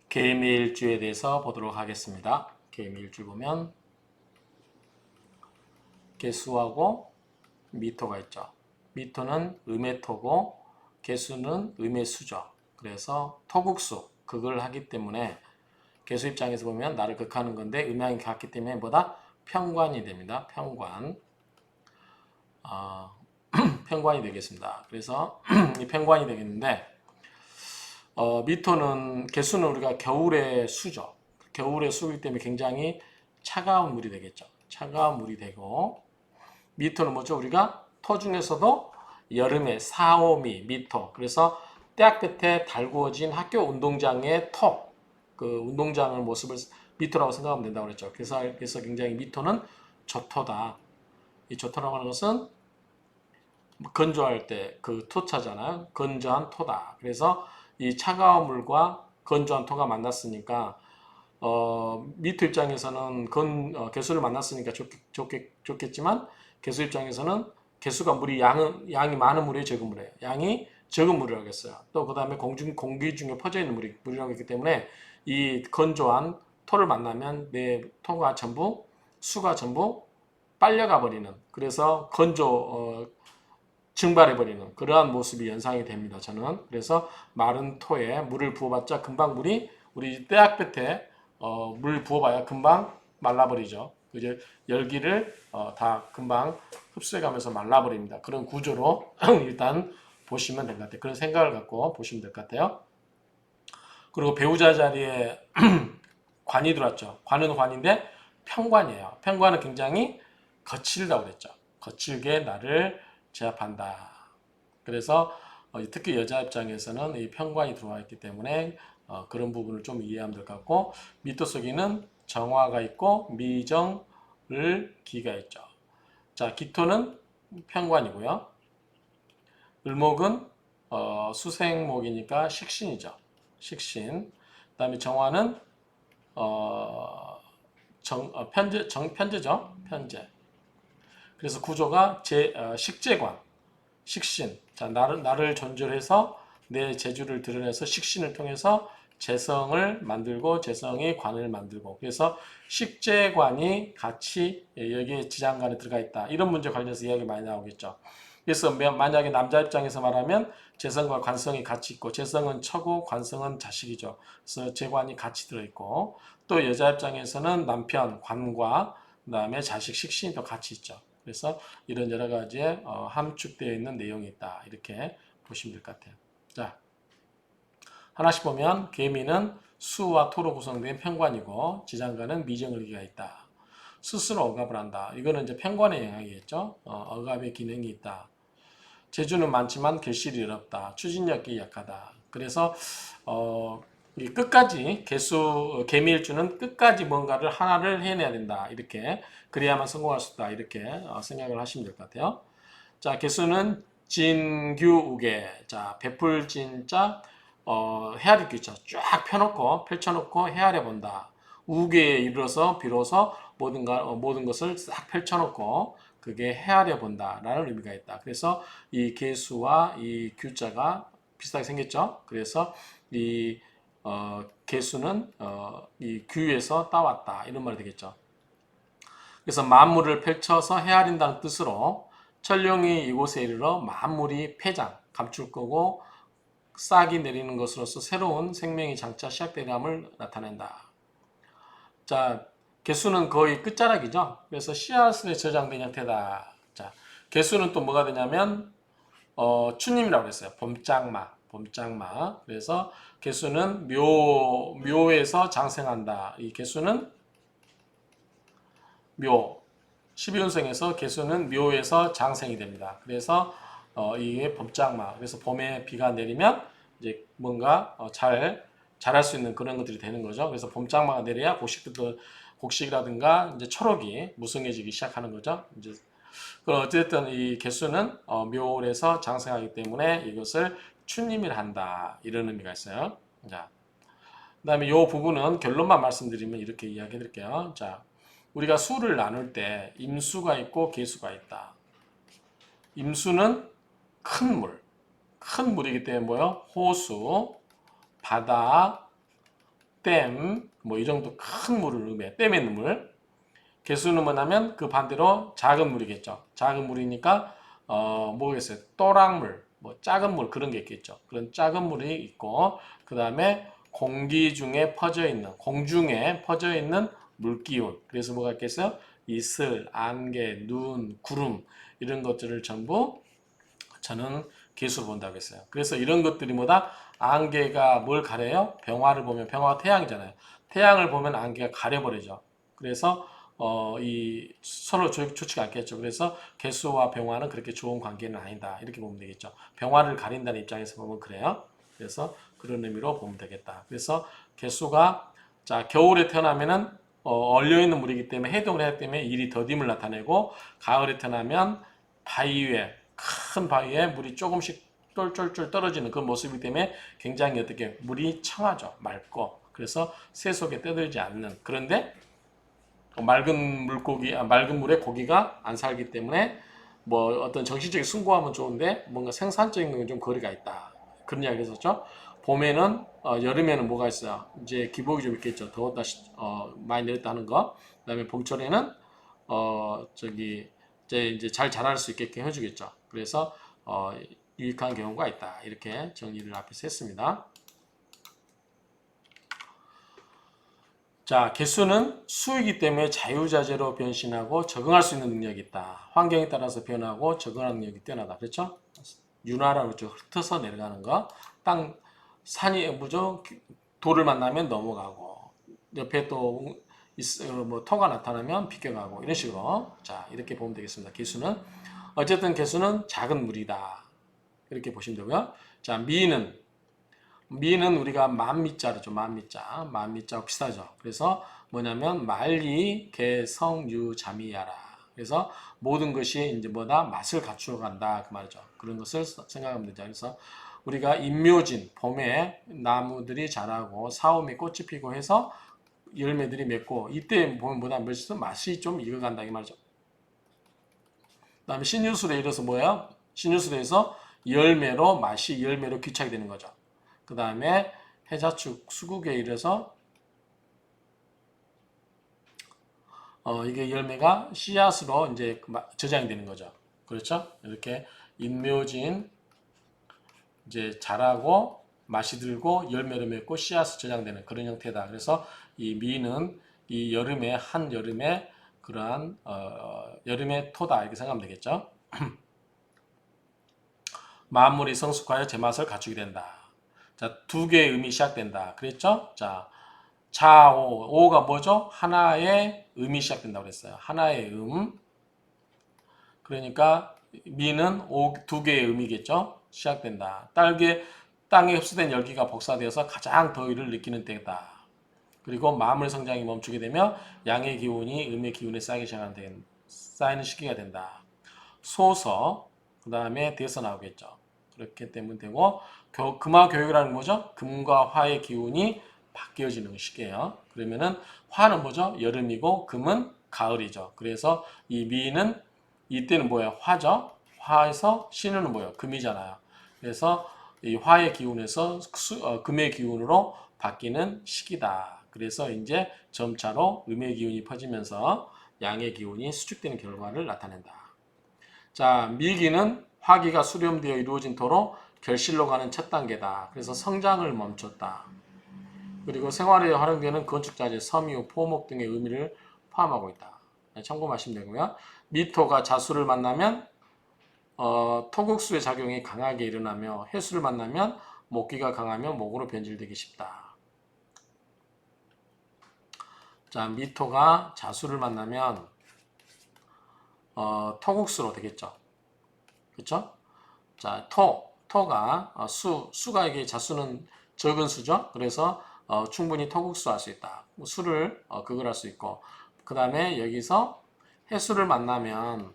개미일주에 대해서 보도록 하겠습니다. 개미일주 보면 개수하고 미토가 있죠. 미토는 음의 토고 개수는 음의 수죠. 그래서 토국수, 극을 하기 때문에 개수 입장에서 보면 나를 극하는 건데 음양이 같기 때문에 뭐다? 편관이 됩니다. 편관. 편관이 되겠습니다. 그래서 이 편관이 되겠는데 미토는 개수는 우리가 겨울의 수죠. 겨울의 수이기 때문에 굉장히 차가운 물이 되겠죠. 차가운 물이 되고 미토는 뭐죠? 우리가 토 중에서도 여름에 사오미, 미토. 그래서 대학 끝에 달구어진 학교 운동장의 토, 그 운동장의 모습을 미토라고 생각하면 된다고 그랬죠. 그래서 굉장히 미토는 저토다. 이 저토라고 하는 것은 건조할 때 그 토차잖아요. 건조한 토다. 그래서 이 차가운 물과 건조한 토가 만났으니까 미토 입장에서는 개수를 만났으니까 좋겠지만 개수 입장에서는 개수가 양이 많은 물이에요, 적은 물이에요. 양이 적은 물이라고 했어요. 또 그 다음에 공기 중에 퍼져 있는 물이라고 했기 때문에 이 건조한 토를 만나면 내 수가 전부 빨려가 버리는, 그래서 증발해버리는 그러한 모습이 연상이 됩니다. 저는 그래서 마른 토에 물을 부어봤자 금방 우리 때학볕에 물 부어봐야 금방 말라버리죠. 이제 열기를 다 금방 흡수해가면서 말라버립니다. 그런 구조로 일단 보시면 될 것 같아요. 그런 생각을 갖고 보시면 될 것 같아요. 그리고 배우자 자리에 관이 들어왔죠. 관은 관인데 편관이에요. 편관은 굉장히 거칠다고 그랬죠. 거칠게 나를 제압한다. 그래서 특히 여자 입장에서는 이 편관이 들어와 있기 때문에 그런 부분을 좀 이해하면 될 것 같고, 미토 속에는 정화가 있고 미정을 기가 있죠. 자, 기토는 편관이고요. 을목은 수생목이니까 식신이죠. 식신. 그다음에 정화는 편제죠. 편제. 그래서 구조가 식재관, 식신. 자, 나를 존절해서 내 재주를 드러내서 식신을 통해서 재성을 만들고 재성이 관을 만들고, 그래서 식재관이 같이 여기에 지장간에 들어가 있다. 이런 문제 관련해서 이야기 많이 나오겠죠. 그래서 만약에 남자 입장에서 말하면 재성과 관성이 같이 있고, 재성은 처고, 관성은 자식이죠. 그래서 재관이 같이 들어있고, 또 여자 입장에서는 남편, 관과 그다음에 자식, 식신이 또 같이 있죠. 그래서 이런 여러 가지에 함축되어 있는 내용이 있다. 이렇게 보시면 될 것 같아요. 자, 하나씩 보면 개미는 수와 토로 구성된 편관이고 지장간은 미정을기가 있다. 스스로 억압을 한다. 이거는 이제 편관의 영향이겠죠. 억압의 기능이 있다. 재주는 많지만 결실이 어렵다. 추진력이 약하다. 그래서 끝까지 개미일주는 끝까지 뭔가를 하나를 해내야 된다. 이렇게 그래야만 성공할 수 있다. 이렇게 생각을 하시면 될 것 같아요. 자, 개수는 진규우계. 자, 베풀진자 헤아릴 글자 쫙 펼쳐놓고 헤아려 본다. 우계에 이르러서 비로소 모든 것을 싹 펼쳐놓고 그게 헤아려 본다라는 의미가 있다. 그래서 이 개수와 이 규자가 비슷하게 생겼죠. 그래서 이 개수는 이 규에서 따왔다. 이런 말이 되겠죠. 그래서 만물을 펼쳐서 헤아린다는 뜻으로 천룡이 이곳에 이르러 만물이 폐장, 감출 거고 싹이 내리는 것으로서 새로운 생명이 장차 시작되감을 나타낸다. 자, 개수는 거의 끝자락이죠. 그래서 씨앗에 저장된 형태다. 자, 개수는 또 뭐가 되냐면 추님이라고 했어요. 봄장마. 그래서 개수는 묘에서 장생한다. 이 개수는 묘. 12운성에서 개수는 묘에서 장생이 됩니다. 그래서 이게 봄장마. 그래서 봄에 비가 내리면 이제 뭔가 자랄 수 있는 그런 것들이 되는 거죠. 그래서 봄장마가 내려야 곡식이라든가 이제 초록이 무성해지기 시작하는 거죠. 이제 그럼 어쨌든 이 개수는 묘월에서 장생하기 때문에 이것을 추님을 한다. 이런 의미가 있어요. 자, 그다음에 이 부분은 결론만 말씀드리면 이렇게 이야기해 드릴게요. 자, 우리가 수를 나눌 때 임수가 있고 계수가 있다. 임수는 큰 물이기 때문에 뭐요? 호수, 바다, 댐, 뭐 이 정도 큰 물을 의미해. 댐에 있는 물. 개수는 뭐냐면 그 반대로 작은 물이겠죠. 작은 물이니까 뭐겠어요? 또랑물, 뭐 작은 물 그런 게 있겠죠. 그런 작은 물이 있고 그 다음에 공기 중에 퍼져 있는 공중에 퍼져 있는 물기운. 그래서 뭐가 있겠어요? 이슬, 안개, 눈, 구름 이런 것들을 전부 저는 개수로 본다고 했어요. 그래서 이런 것들이 뭐다? 안개가 뭘 가려요? 병화를 보면 병화가 태양이잖아요. 태양을 보면 안개가 가려버리죠. 그래서 이 서로 좋지가 않겠죠. 그래서 개수와 병화는 그렇게 좋은 관계는 아니다. 이렇게 보면 되겠죠. 병화를 가린다는 입장에서 보면 그래요. 그래서 그런 의미로 보면 되겠다. 그래서 개수가 자 겨울에 태어나면은 얼려 있는 물이기 때문에 해동을 해야 때문에 일이 더딤을 나타내고 가을에 태어나면 바위 위에 큰 바위에 물이 조금씩 쫄쫄쫄 떨어지는 그 모습이기 때문에 굉장히 어떻게 물이 청하죠. 맑고 그래서 새 속에 떠들지 않는 그런데 맑은 물고기 맑은 물에 고기가 안 살기 때문에 뭐 어떤 정신적인 숭고함은 좋은데 뭔가 생산적인 건 좀 거리가 있다 그런 이야기 했었죠. 봄에는 여름에는 뭐가 있어요? 이제 기복이 좀 있겠죠. 더웠다 많이 내렸다 하는 거. 그다음에 봄철에는 저기 이제 잘 자랄 수 있게끔 해주겠죠. 그래서 유익한 경우가 있다. 이렇게 정리를 앞에서 했습니다. 자, 개수는 수이기 때문에 자유자재로 변신하고 적응할 수 있는 능력이 있다. 환경에 따라서 변하고 적응하는 능력이 뛰어나다. 그렇죠? 윤활하고 그렇죠. 흩어서 내려가는 거. 땅, 산이, 뭐죠? 돌을 만나면 넘어가고, 옆에 또, 뭐, 터가 나타나면 비껴가고, 이런 식으로. 자, 이렇게 보면 되겠습니다. 개수는. 어쨌든 개수는 작은 물이다. 이렇게 보시면 되고요. 자, 미는 우리가 만미자로죠. 만미자하고 비슷하죠. 그래서 뭐냐면 만리, 개, 성, 유, 자미야라. 그래서 모든 것이 이제 뭐다 맛을 갖추어 간다 그 말이죠. 그런 것을 생각하면 되죠. 그래서 우리가 인묘진 봄에 나무들이 자라고 사오미 꽃이 피고 해서 열매들이 맺고 이때 보면 뭐다 맛이 좀 익어간다 이 말이죠. 그다음에 신유술에 이래서 뭐예요? 신유술에서 열매로 귀착이 되는 거죠. 그 다음에 해자축 수국에 이래서 이게 열매가 씨앗으로 이제 저장이 되는 거죠. 그렇죠? 이렇게 인묘진 이제 자라고 맛이 들고 열매를 맺고 씨앗이 저장되는 그런 형태다. 그래서 이 미는 이 여름에 한 여름에 그러한 여름의 토다 이렇게 생각하면 되겠죠. 만물이 성숙하여 제맛을 갖추게 된다. 자, 두 개의 음이 시작된다. 그랬죠? 자, 자오. 오가 뭐죠? 하나의 음이 시작된다고 그랬어요. 하나의 음. 그러니까 미는 두 개의 음이겠죠? 시작된다. 땅에 흡수된 열기가 복사되어서 가장 더위를 느끼는 때다. 그리고 마물 성장이 멈추게 되면 양의 기운이 음의 기운에 쌓이는 시기가 된다. 소서, 그 다음에 대서 나오겠죠. 그렇게 되면 되고 금화 교육이라는 뭐죠? 금과 화의 기운이 바뀌어지는 시기예요. 그러면은 화는 뭐죠? 여름이고 금은 가을이죠. 그래서 이 미는 이때는 뭐예요? 화죠. 화에서 신우는 뭐예요? 금이잖아요. 그래서 이 화의 기운에서 금의 기운으로 바뀌는 시기다. 그래서 이제 점차로 음의 기운이 퍼지면서 양의 기운이 수축되는 결과를 나타낸다. 자, 미기는 화기가 수렴되어 이루어진 토로 결실로 가는 첫 단계다. 그래서 성장을 멈췄다. 그리고 생활에 활용되는 건축자재, 섬유, 포목 등의 의미를 포함하고 있다. 참고하시면 되고요. 미토가 자수를 만나면 토국수의 작용이 강하게 일어나며 해수를 만나면 목기가 강하며 목으로 변질되기 쉽다. 자, 미토가 자수를 만나면 토국수로 되겠죠. 그렇죠? 자, 토가 수가 이게 자수는 적은 수죠. 그래서 충분히 토국수 할 수 있다. 수를 그걸 할 수 있고 그 다음에 여기서 해수를 만나면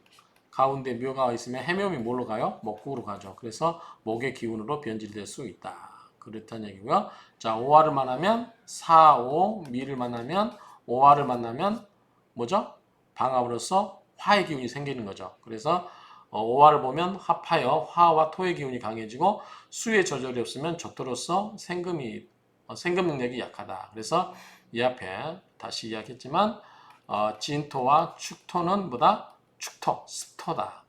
가운데 묘가 있으면 해묘이 뭘로 가요? 목국으로 가죠. 그래서 목의 기운으로 변질될 수 있다. 그렇다는 얘기고요. 자, 오화를 만나면 사오, 미를 만나면 오화를 만나면 뭐죠? 방합으로서 화의 기운이 생기는 거죠. 그래서 오화를 보면 합하여 화와 토의 기운이 강해지고 수의 조절이 없으면 적토로서 생금이 생급 능력이 약하다. 그래서 이 앞에 다시 이야기했지만 진토와 축토는 뭐다? 축토, 습토다.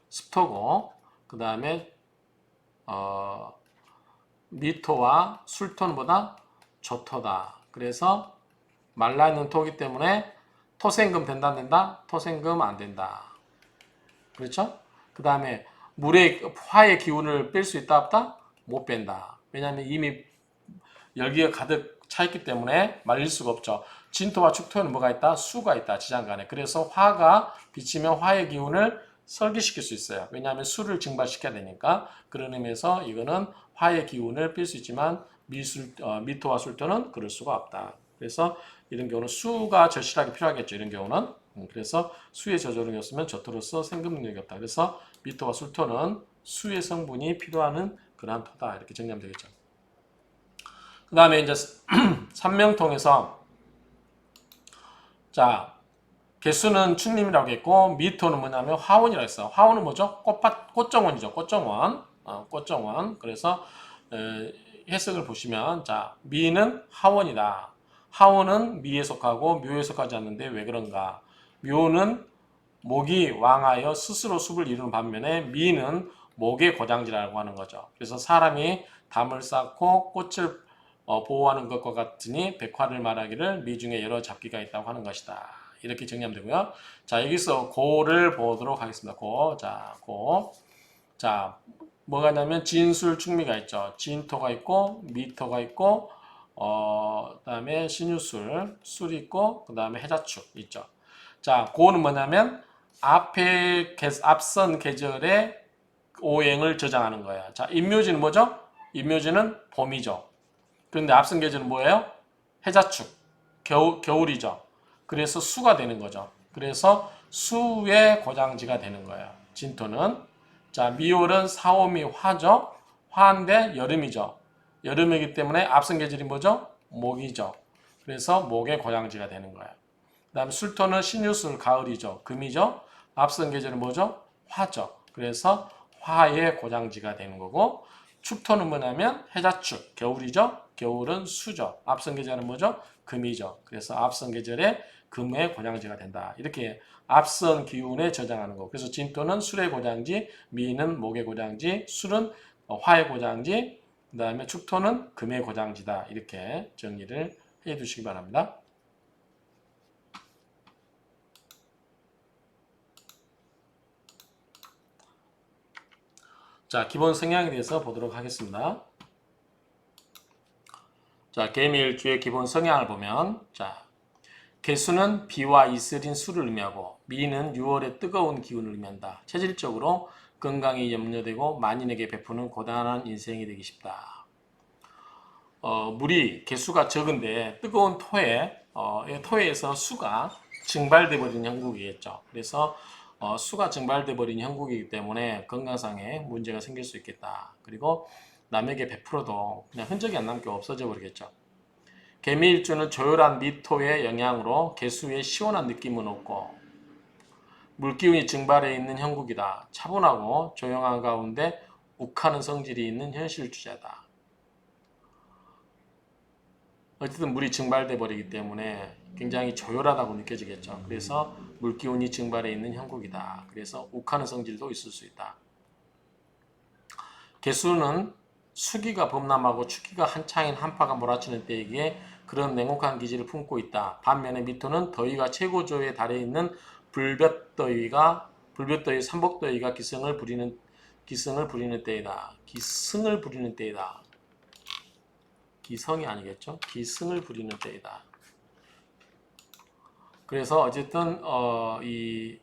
습토고 그 다음에 미토와 술토는 뭐다? 조토다. 그래서 말라있는 토기 때문에 토생금 된다 안 된다? 토생금 안 된다. 그렇죠? 그 다음에 물의 화의 기운을 뺄 수 있다 없다? 못 뺀다. 왜냐하면 이미 열기가 가득 차 있기 때문에 말릴 수가 없죠. 진토와 축토에는 뭐가 있다? 수가 있다. 지장간에. 그래서 화가 비치면 화의 기운을 설기시킬 수 있어요. 왜냐하면 수를 증발시켜야 되니까. 그런 의미에서 이거는 화의 기운을 뺄 수 있지만 미토와 술토는 그럴 수가 없다. 그래서 이런 경우는 수가 절실하게 필요하겠죠. 이런 경우는. 그래서 수의 저조력이었으면 저토로서 생급 능력이 없다. 그래서 미토와 술토는 수의 성분이 필요한 그러한 토다. 이렇게 정리하면 되겠죠. 그 다음에 이제 삼명통에서 자 개수는 축림이라고 했고 미토는 뭐냐면 화원이라고 했어. 화원은 뭐죠? 꽃정원이죠. 꽃정원. 꽃정원. 그래서 해석을 보시면 자 미는 하원이다. 하원은 미에 속하고 묘에 속하지 않는데 왜 그런가? 묘는 목이 왕하여 스스로 숲을 이루는 반면에 미는 목의 고장지라고 하는 거죠. 그래서 사람이 담을 쌓고 꽃을 보호하는 것과 같으니 백화를 말하기를 미 중에 여러 잡기가 있다고 하는 것이다. 이렇게 정리하면 되고요. 자, 여기서 고를 보도록 하겠습니다. 고. 자, 고. 자, 뭐가 있냐면 진술 충미가 있죠. 진토가 있고 미토가 있고 그다음에 신유술, 술이 있고 그다음에 해자축 있죠. 자, 고는 뭐냐면 앞선 계절의 오행을 저장하는 거야. 자, 임묘지는 뭐죠? 임묘지는 봄이죠. 그런데 앞선 계절은 뭐예요? 해자축, 겨울이죠. 그래서 수가 되는 거죠. 그래서 수의 고장지가 되는 거예요. 진토는. 자, 미월은 사오미 화죠. 화인데 여름이죠. 여름이기 때문에 앞선 계절이 뭐죠? 목이죠. 그래서 목의 고장지가 되는 거예요. 그 다음에 술토는 신유술 가을이죠. 금이죠. 앞선 계절은 뭐죠? 화죠. 그래서 화의 고장지가 되는 거고 축토는 뭐냐면 해자축, 겨울이죠. 겨울은 수죠. 앞선 계절은 뭐죠? 금이죠. 그래서 앞선 계절에 금의 고장지가 된다. 이렇게 앞선 기운에 저장하는 거. 그래서 진토는 술의 고장지, 미는 목의 고장지, 술은 화의 고장지, 그 다음에 축토는 금의 고장지다. 이렇게 정리를 해 두시기 바랍니다. 자, 기본 성향에 대해서 보도록 하겠습니다. 자, 개미일주의 기본 성향을 보면 자, 개수는 비와 이슬인 수를 의미하고 미는 6월의 뜨거운 기운을 의미한다. 체질적으로 건강이 염려되고 만인에게 베푸는 고단한 인생이 되기 쉽다. 물이 개수가 적은데 뜨거운 토해에서 수가 증발돼 버리는 형국이겠죠. 그래서 수가 증발돼 버린 형국이기 때문에 건강상에 문제가 생길 수 있겠다. 그리고 남에게 베풀어도 그냥 흔적이 안 남게 없어져 버리겠죠. 개미일주는 조열한 미토의 영향으로 개수에 시원한 느낌은 없고 물기운이 증발해 있는 형국이다. 차분하고 조용한 가운데 욱하는 성질이 있는 현실주자다. 어쨌든 물이 증발돼 버리기 때문에 굉장히 조열하다고 느껴지겠죠. 그래서 물기운이 증발해 있는 형국이다. 그래서 욱하는 성질도 있을 수 있다. 개수는 수기가 범람하고 축기가 한창인 한파가 몰아치는 때이기에 그런 냉혹한 기질을 품고 있다. 반면에 미토는 더위가 최고조에 달해 있는 불볕더위 삼복더위가 기승을 부리는 때이다. 기승을 부리는 때이다. 기성이 아니겠죠? 기승을 부리는 때이다. 그래서 어쨌든 이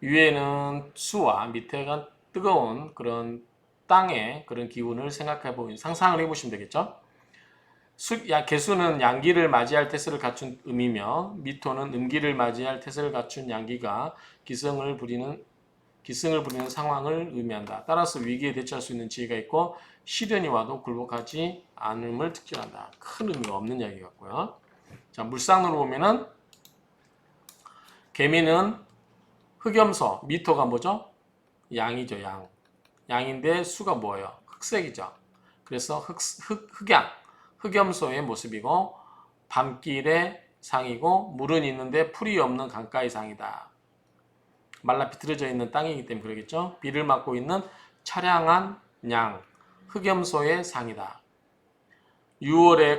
위에는 수와 밑에가 뜨거운 그런 땅의 그런 기운을 상상을 해보시면 되겠죠? 개수는 양기를 맞이할 태세를 갖춘 음이며 미토는 음기를 맞이할 태세를 갖춘 양기가 기승을 부리는 상황을 의미한다. 따라서 위기에 대처할 수 있는 지혜가 있고 시련이 와도 굴복하지 않음을 특징한다. 큰 의미가 없는 이야기 같고요. 자, 물상으로 보면은 개미는 흑염소, 미토가 뭐죠? 양이죠, 양. 양인데 수가 뭐예요? 흑색이죠. 그래서 흑염소의 모습이고 밤길의 상이고 물은 있는데 풀이 없는 강가의 상이다. 말라 비틀어져 있는 땅이기 때문에 그러겠죠. 비를 맞고 있는 차량한 양, 흑염소의 상이다. 6월의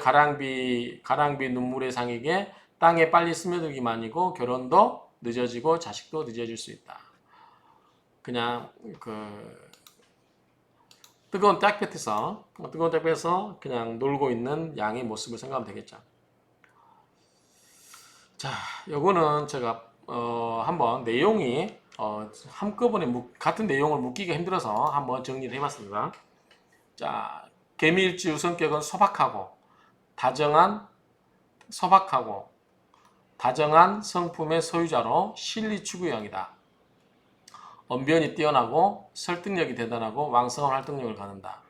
가랑비 눈물의 상에게 땅에 빨리 스며들기만이고 결혼도 늦어지고 자식도 늦어질 수 있다. 그냥 뜨거운 짝볕에서 그냥 놀고 있는 양의 모습을 생각하면 되겠죠. 자, 요거는 제가 한번 내용이 한꺼번에 같은 내용을 묶기가 힘들어서 한번 정리를 해봤습니다. 자, 개미일주 성격은 다정한 성품의 소유자로 실리 추구형이다. 언변이 뛰어나고 설득력이 대단하고 왕성한 활동력을 갖는다.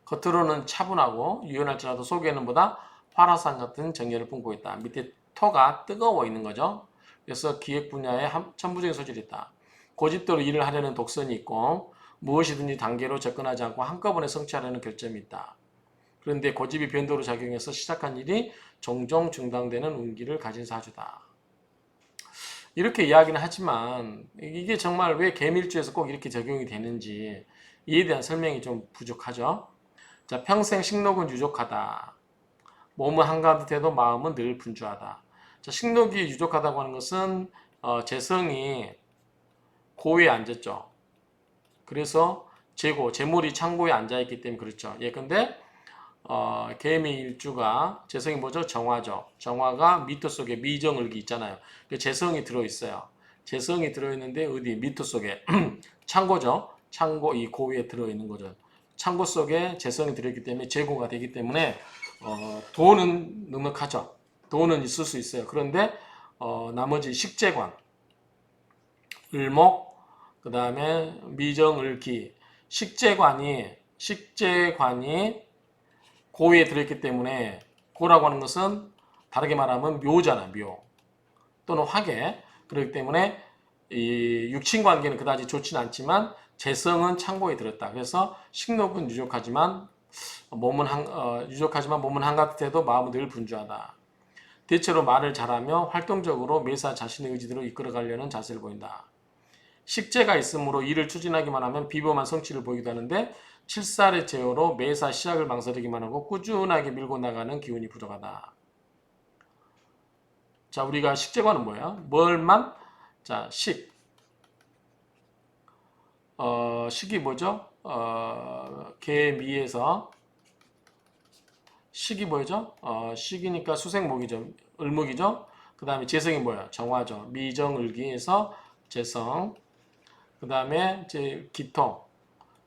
겉으로는 차분하고 유연할지라도 속에는 보다 화라산 같은 정열을 뿜고 있다. 밑에 토가 뜨거워 있는 거죠. 그래서 기획 분야에 천부적인 소질이 있다. 고집대로 일을 하려는 독선이 있고 무엇이든지 단계로 접근하지 않고 한꺼번에 성취하려는 결점이 있다. 그런데 고집이 변도로 작용해서 시작한 일이 종종 중단되는 운기를 가진 사주다. 이렇게 이야기는 하지만 이게 정말 왜 개밀주에서 꼭 이렇게 적용이 되는지 이에 대한 설명이 좀 부족하죠. 자, 평생 식욕은 유족하다. 몸은 한가득해도 마음은 늘 분주하다. 자, 식욕이 유족하다고 하는 것은 재성이 고에 앉았죠. 그래서 재물이 창고에 앉아있기 때문에 그렇죠. 근데 개미 일주가 재성이 뭐죠? 정화죠. 정화가 미토 속에 미정을기 있잖아요. 재성이 들어있어요. 재성이 들어있는데 어디? 미토 속에 창고죠. 창고 이 고위에 들어있는 거죠. 창고 속에 재성이 들어있기 때문에 재고가 되기 때문에 돈은 넉넉하죠. 돈은 있을 수 있어요. 그런데 나머지 식재관, 을목, 그 다음에 미정을기, 식재관이 고위에 들어있기 때문에 고라고 하는 것은 다르게 말하면 묘잖아, 묘 또는 화계. 그렇기 때문에 이 육친 관계는 그다지 좋지는 않지만 재성은 창고에 들었다. 그래서 식욕은 유족하지만 몸은 한가득해도 마음은 늘 분주하다. 대체로 말을 잘하며 활동적으로 매사 자신의 의지대로 이끌어가려는 자세를 보인다. 식재가 있으므로 일을 추진하기만 하면 비범한 성취를 보이기도 하는데 칠살의 제어로 매사 시작을 망설이기만 하고 꾸준하게 밀고 나가는 기운이 부족하다. 자, 우리가 식재관은 뭐야? 자, 식이 뭐죠? 개미에서 식이 뭐죠? 식이니까 수생목이죠. 을목이죠. 그 다음에 재성이 뭐야? 정화죠. 미정을기에서 재성. 그 다음에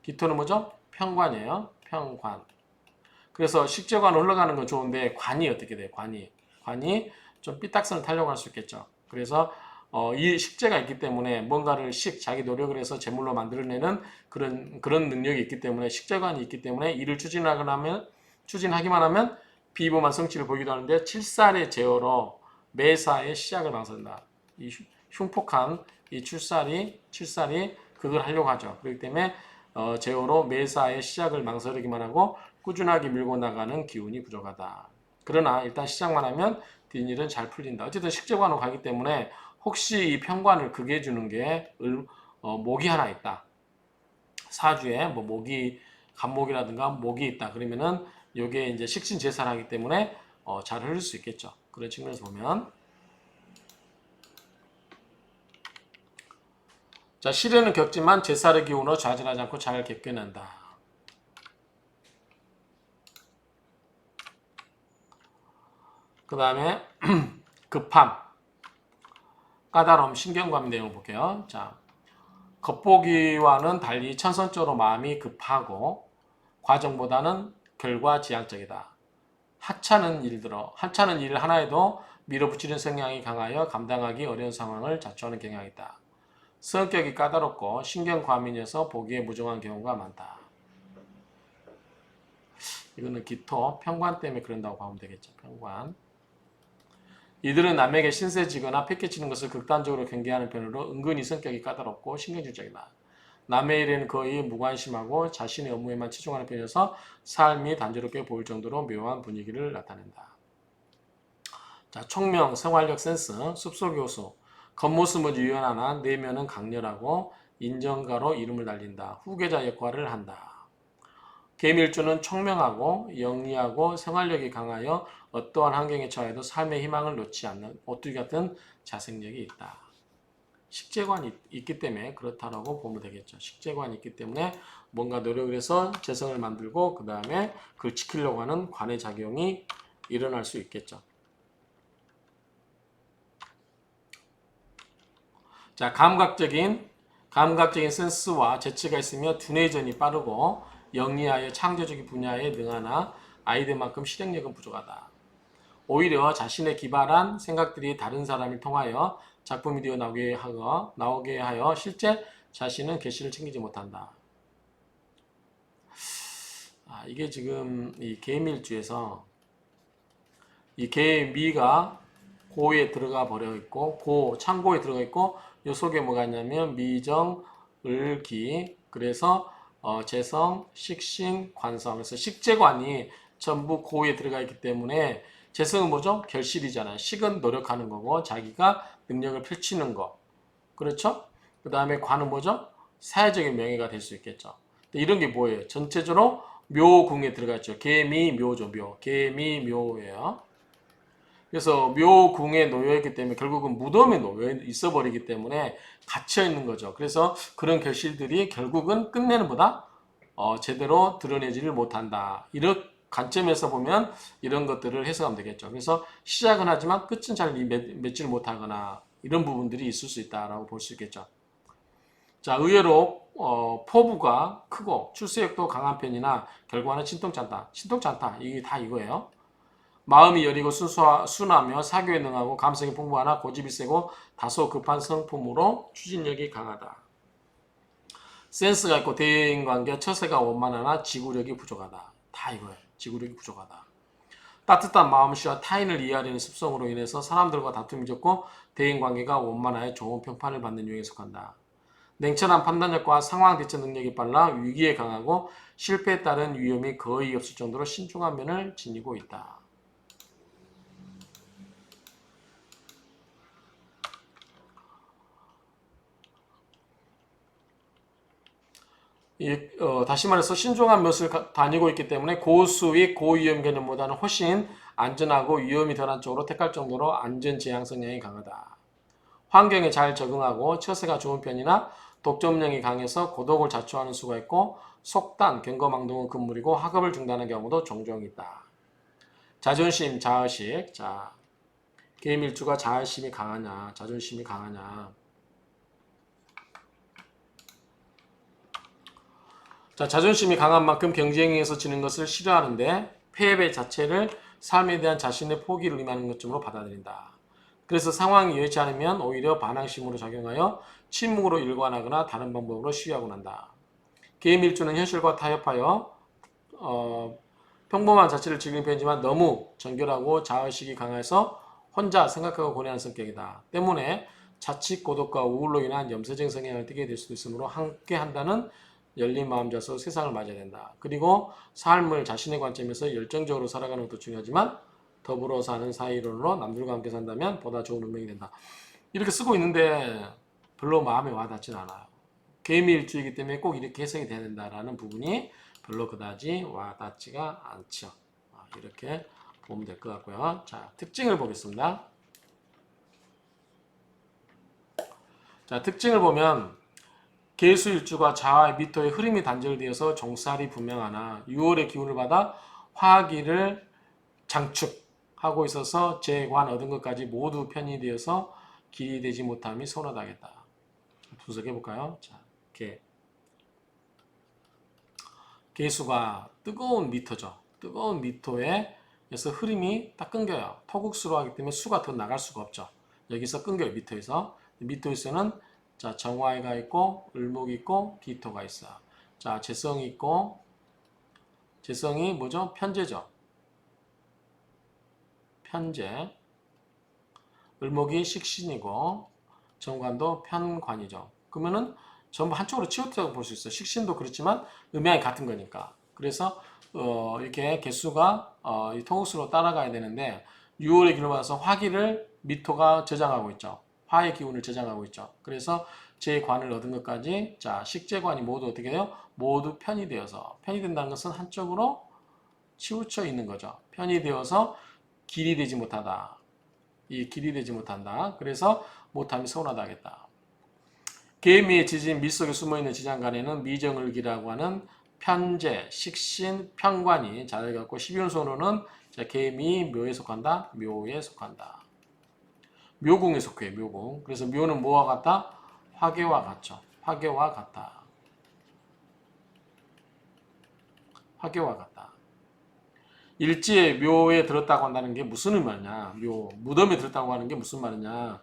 기토는 뭐죠? 평관이에요. 평관. 그래서 식재관으로 흘러가는 건 좋은데 관이 어떻게 돼요? 관이 좀 삐딱선을 타려고 할 수 있겠죠. 그래서 이 식재가 있기 때문에 뭔가를 자기 노력을 해서 제물로 만들어내는 그런 능력이 있기 때문에 식재관이 있기 때문에 일을 추진하기만 하면 비범한 성취를 보이기도 하는데 칠살의 제어로 매사의 시작을 망설인다. 이 흉폭한 이 칠살이 그걸 하려고 하죠. 그렇기 때문에 제어로 매사의 시작을 망설이기만 하고 꾸준하게 밀고 나가는 기운이 부족하다. 그러나 일단 시작만 하면 뒷일은 잘 풀린다. 어쨌든 식재관으로 가기 때문에 혹시 이 편관을 극해 주는 게 목이 하나 있다. 사주에 뭐 간목이라든가 목이 있다. 그러면은 이게 이제 식신제사를 하기 때문에 잘 흐를 수 있겠죠. 그런 측면에서 보면 자, 시련은 겪지만 제사의 기운으로 좌절하지 않고 잘 겪어낸다. 그 다음에 급함, 까다로움, 신경과민 내용을 볼게요. 자, 겉보기와는 달리 천선적으로 마음이 급하고 과정보다는 결과지향적이다. 하찮은 일을 하나에도 밀어붙이는 성향이 강하여 감당하기 어려운 상황을 자초하는 경향이 있다. 성격이 까다롭고 신경과민이어서 보기에 무정한 경우가 많다. 이거는 기토, 평관 때문에 그런다고 보면 되겠죠. 평관. 이들은 남에게 신세지거나 패기치는 것을 극단적으로 경계하는 편으로 은근히 성격이 까다롭고 신경질적이다. 남의 일에는 거의 무관심하고 자신의 업무에만 치중하는 편이어서 삶이 단조롭게 보일 정도로 묘한 분위기를 나타낸다. 자, 총명, 생활력, 센스, 숲속교수. 겉모습은 유연하나 내면은 강렬하고 인정가로 이름을 달린다. 후계자 역할을 한다. 계밀주는 총명하고 영리하고 생활력이 강하여 어떠한 환경에 처해도 삶의 희망을 놓지 않는 오뚜기 같은 자생력이 있다. 식재관이 있기 때문에 그렇다라고 보면 되겠죠. 식재관이 있기 때문에 뭔가 노력을 해서 재성을 만들고 그 다음에 그걸 지키려고 하는 관의 작용이 일어날 수 있겠죠. 자, 감각적인 센스와 재치가 있으며 두뇌전이 빠르고 영리하여 창조적인 분야에 능하나 아이들만큼 실행력은 부족하다. 오히려 자신의 기발한 생각들이 다른 사람을 통하여 작품이 되어 나오게 하여 실제 자신은 계시를 챙기지 못한다. 이게 지금 이 계밀주에서 이 계미가 고에 들어가 버려 있고 창고에 들어가 있고 요 속에 뭐가 있냐면 미정, 을기 그래서 재성, 식신, 관성 그래서 식재관이 전부 고에 들어가 있기 때문에 재성은 뭐죠? 결실이잖아요. 식은 노력하는 거고 자기가 능력을 펼치는 거 그렇죠? 그 다음에 관은 뭐죠? 사회적인 명예가 될 수 있겠죠. 이런 게 뭐예요? 전체적으로 묘궁에 들어가 있죠. 계미, 묘죠. 계미, 묘예요. 그래서 묘궁에 놓여있기 때문에 결국은 무덤에 놓여 있어버리기 때문에 갇혀있는 거죠. 그래서 그런 결실들이 결국은 끝내는 보다 제대로 드러내지를 못한다. 이런 관점에서 보면 이런 것들을 해석하면 되겠죠. 그래서 시작은 하지만 끝은 잘 맺지를 못하거나 이런 부분들이 있을 수 있다라고 볼 수 있겠죠. 자, 의외로 포부가 크고 출세력도 강한 편이나 결과는 신통치 않다. 신통치 않다. 이게 다 이거예요. 마음이 여리고 순하며 사교에 능하고 감성이 풍부하나 고집이 세고 다소 급한 성품으로 추진력이 강하다. 센스가 있고 대인관계 처세가 원만하나 지구력이 부족하다. 다 이거예요. 지구력이 부족하다. 따뜻한 마음씨와 타인을 이해하려는 습성으로 인해서 사람들과 다툼이 적고 대인관계가 원만하여 좋은 평판을 받는 유형에 속한다. 냉철한 판단력과 상황 대처 능력이 빨라 위기에 강하고 실패에 따른 위험이 거의 없을 정도로 신중한 면을 지니고 있다. 다시 말해서 신중한 것을 다니고 있기 때문에 고수익 고위험 개념보다는 훨씬 안전하고 위험이 덜한 쪽으로 택할 정도로 안전지향 성향이 강하다. 환경에 잘 적응하고 처세가 좋은 편이나 독점력이 강해서 고독을 자초하는 수가 있고 속단, 경거망동은 금물이고 학업을 중단하는 경우도 종종 있다. 자존심, 자의식. 자, 계밀주가 자의심이 강하냐, 자존심이 강하냐. 자, 자존심이 강한 만큼 경쟁에서 지는 것을 싫어하는데 패배 자체를 삶에 대한 자신의 포기를 의미하는 것쯤으로 받아들인다. 그래서 상황이 여의치 않으면 오히려 반항심으로 작용하여 침묵으로 일관하거나 다른 방법으로 시위하곤 한다. 계밀주는 현실과 타협하여 평범한 자체를 즐기는 편이지만 너무 정결하고 자의식이 강해서 혼자 생각하고 고뇌하는 성격이다. 때문에 자칫 고독과 우울로 인한 염세적 성향을 띠게 될 수도 있으므로 함께 한다는 열린 마음자서 세상을 맞아야 된다. 그리고 삶을 자신의 관점에서 열정적으로 살아가는 것도 중요하지만 더불어 사는 사이론으로 남들과 함께 산다면 보다 좋은 운명이 된다. 이렇게 쓰고 있는데 별로 마음에 와닿진 않아요. 계미일주이기 때문에 꼭 이렇게 해석이 돼야 된다라는 부분이 별로 그다지 와닿지가 않죠. 이렇게 보면 될 것 같고요. 자, 특징을 보겠습니다. 자, 특징을 보면 계수일주가 자와의 미토의 흐름이 단절되어서 종살이 분명하나 6월의 기운을 받아 화기를 장축하고 있어서 재관 얻은 것까지 모두 편의되어서 길이 되지 못함이 서운하다겠다. 분석해 볼까요? 자, 계수가 뜨거운 미터죠. 뜨거운 미터에서 흐름이 딱 끊겨요. 토국수로 하기 때문에 수가 더 나갈 수가 없죠. 여기서 끊겨요. 미터에서. 미터에서는 자, 정화가 있고 을목이 있고 기토가 있어. 자, 재성이 있고 재성이 뭐죠? 편재죠. 편재. 을목이 식신이고 정관도 편관이죠. 그러면은 전부 한쪽으로 치우쳤다고 볼 수 있어요. 식신도 그렇지만 음양이 같은 거니까. 그래서 이렇게 개수가 이 토우스로 따라가야 되는데 6월의 기운을 받아서 화기를 미토가 저장하고 있죠. 화의 기운을 저장하고 있죠. 그래서 제 관을 얻은 것까지 자 식재관이 모두 어떻게 돼요? 모두 편이 되어서 편이 된다는 것은 한쪽으로 치우쳐 있는 거죠. 편이 되어서 길이 되지 못하다. 이 길이 되지 못한다. 그래서 못함이 서운하다 하겠다. 개미의 지진 밑 속에 숨어있는 지장간에는 미정을기라고 하는 편재, 식신, 편관이 자리를 갖고 12운손으로는 개미 묘에 속한다. 묘에 속한다. 묘궁에 속해요. 묘궁. 그래서 묘는 뭐와 같다? 화계와 같죠. 화계와 같다. 화계와 같다. 일지에 묘에 들었다고 한다는 게 무슨 의미냐? 묘, 무덤에 들었다고 하는 게 무슨 말이냐?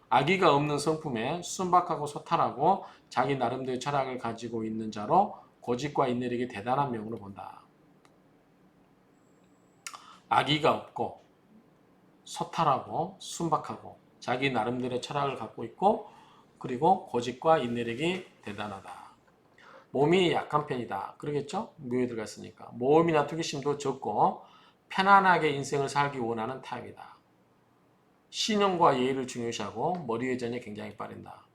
아기가 없는 성품에 순박하고 소탈하고 자기 나름대로 철학을 가지고 있는 자로 고집과 인내력이 대단한 명으로 본다. 아기가 없고 소탈하고 순박하고 자기 나름대로 철학을 갖고 있고 그리고 고집과 인내력이 대단하다. 몸이 약한 편이다. 그러겠죠? 묘에 들어갔으니까. 모험이나 투기심도 적고 편안하게 인생을 살기 원하는 타입이다. 신용과 예의를 중요시하고 머리 회전이 굉장히 빠른다.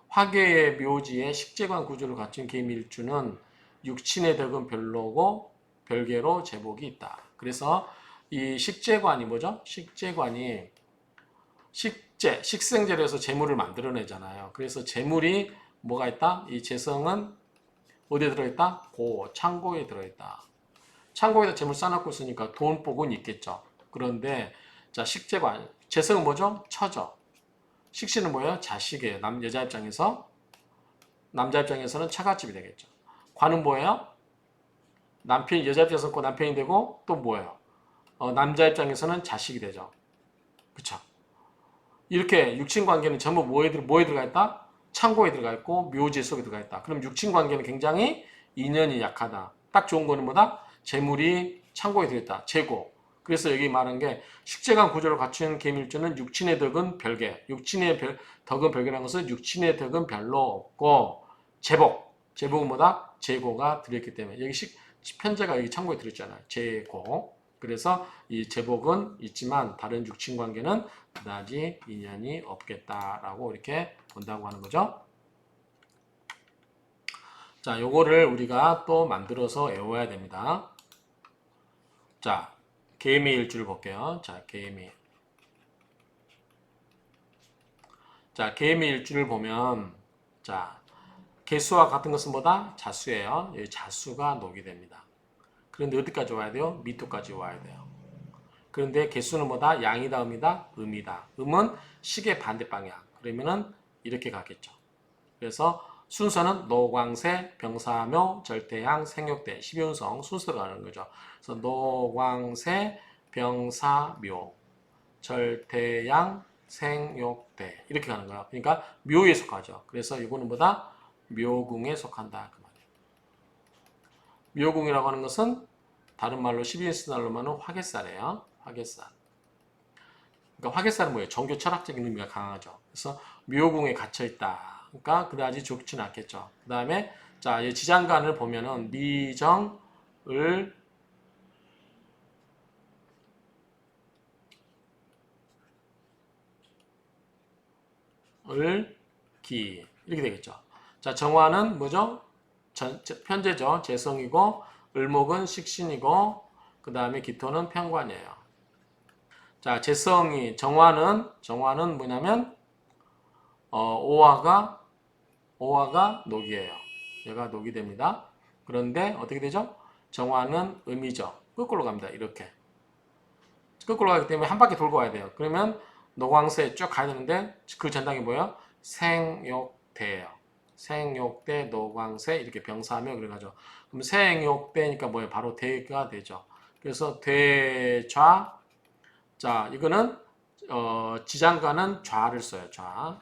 화계의 묘지에 식재관 구조를 갖춘 개미일주는 육친의 덕은 별로고 별개로 제복이 있다. 그래서 이 식재관이 뭐죠? 식재관이 식생재료에서 재물을 만들어내잖아요. 그래서 재물이 뭐가 있다? 이 재성은 어디에 들어있다? 창고에 들어있다. 창고에다 재물 쌓아놓고 있으니까 돈복은 있겠죠. 그런데 자 식재관, 재성은 뭐죠? 처죠. 식신은 뭐예요? 자식이에요. 여자 입장에서. 남자 입장에서는 처갓집이 되겠죠. 관은 뭐예요? 여자 입장에서 남편이 되고 또 뭐예요? 남자 입장에서는 자식이 되죠. 그쵸? 이렇게 육친 관계는 전부 뭐에 들어가 있다? 창고에 들어가 있고 묘지 속에 들어가 있다. 그럼 육친 관계는 굉장히 인연이 약하다. 딱 좋은 거는 뭐다? 재물이 창고에 들어있다. 재고. 그래서 여기 말한 게 식재관 구조를 갖춘 개밀주는 육친의 덕은 별개. 덕은 별개라는 것은 육친의 덕은 별로 없고 재복. 재복은 뭐다? 재고가 들어있기 때문에 여기 편재가 여기 창고에 들어있잖아요. 재고. 그래서 이 제복은 있지만 다른 육친 관계는 그다지 인연이 없겠다라고 이렇게 본다고 하는 거죠. 자, 요거를 우리가 또 만들어서 외워야 됩니다. 자, 개미 일주를 볼게요. 자, 개미 일주를 보면 자, 개수와 같은 것은 뭐다? 자수예요. 여기 자수가 녹이 됩니다. 그런데 어디까지 와야 돼요? 밑도까지 와야 돼요. 그런데 개수는 뭐다? 양이다, 음이다? 음이다. 음은 식의 반대 방향. 그러면은 이렇게 가겠죠. 그래서 순서는 노광세, 병사묘, 절대양, 생육대, 12운성 순서가 가는 거죠. 그래서 노광세, 병사묘, 절대양, 생육대 이렇게 가는 거야. 그러니까 묘에 속하죠. 그래서 이거는 뭐다? 묘궁에 속한다. 그 말이에요. 묘궁이라고 하는 것은 다른 말로 12인승날로 말하는 화개살이에요. 화개살. 그러니까 화개살은 뭐예요? 종교 철학적인 의미가 강하죠. 그래서 묘궁에 갇혀 있다. 그러니까 그다지 좋지는 않겠죠. 그 다음에 자, 이 지장간을 보면은 미정을 기 이렇게 되겠죠. 자, 정화는 뭐죠? 편제죠. 재성이고 을목은 식신이고 그 다음에 기토는 편관이에요. 자, 재성이 정화는 뭐냐면 오화가 녹이에요. 얘가 녹이 됩니다. 그런데 어떻게 되죠? 정화는 음이죠. 거꾸로 갑니다. 이렇게. 거꾸로 가기 때문에 한 바퀴 돌고 와야 돼요. 그러면 노광세 쭉 가야 되는데 그 전당이 뭐예요? 생욕대예요. 생욕대, 노광세 이렇게 병사하며 그래가지고 그럼 생욕대니까 뭐예요? 바로 대가 되죠. 그래서 대좌 자 이거는 지장가는 좌를 써요. 자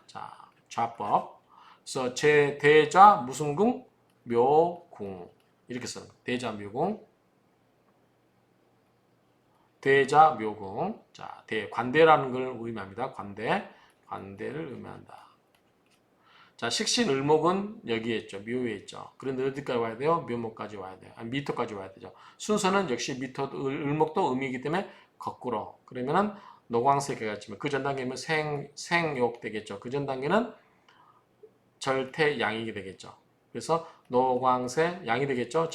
좌법. 그래서 제 대좌 무슨 궁? 묘궁 이렇게 써요. 대좌 묘궁. 대자 묘궁. 자, 관대라는 걸 의미합니다. 관대를 의미한다. 자, 식신 을목은 여기에 있죠. 묘에 있죠. 그런데 어디까지 와야 돼요? 묘목까지 와야 돼요. 아니, 미토까지 와야 되죠. 순서는 역시 미토, 을목도 음이기 때문에 거꾸로. 그러면은 노광세계가 있지만 그 전 단계면 생욕 되겠죠. 그 전 단계는 절태양이 되겠죠. 그래서 노광세 양이 되겠죠.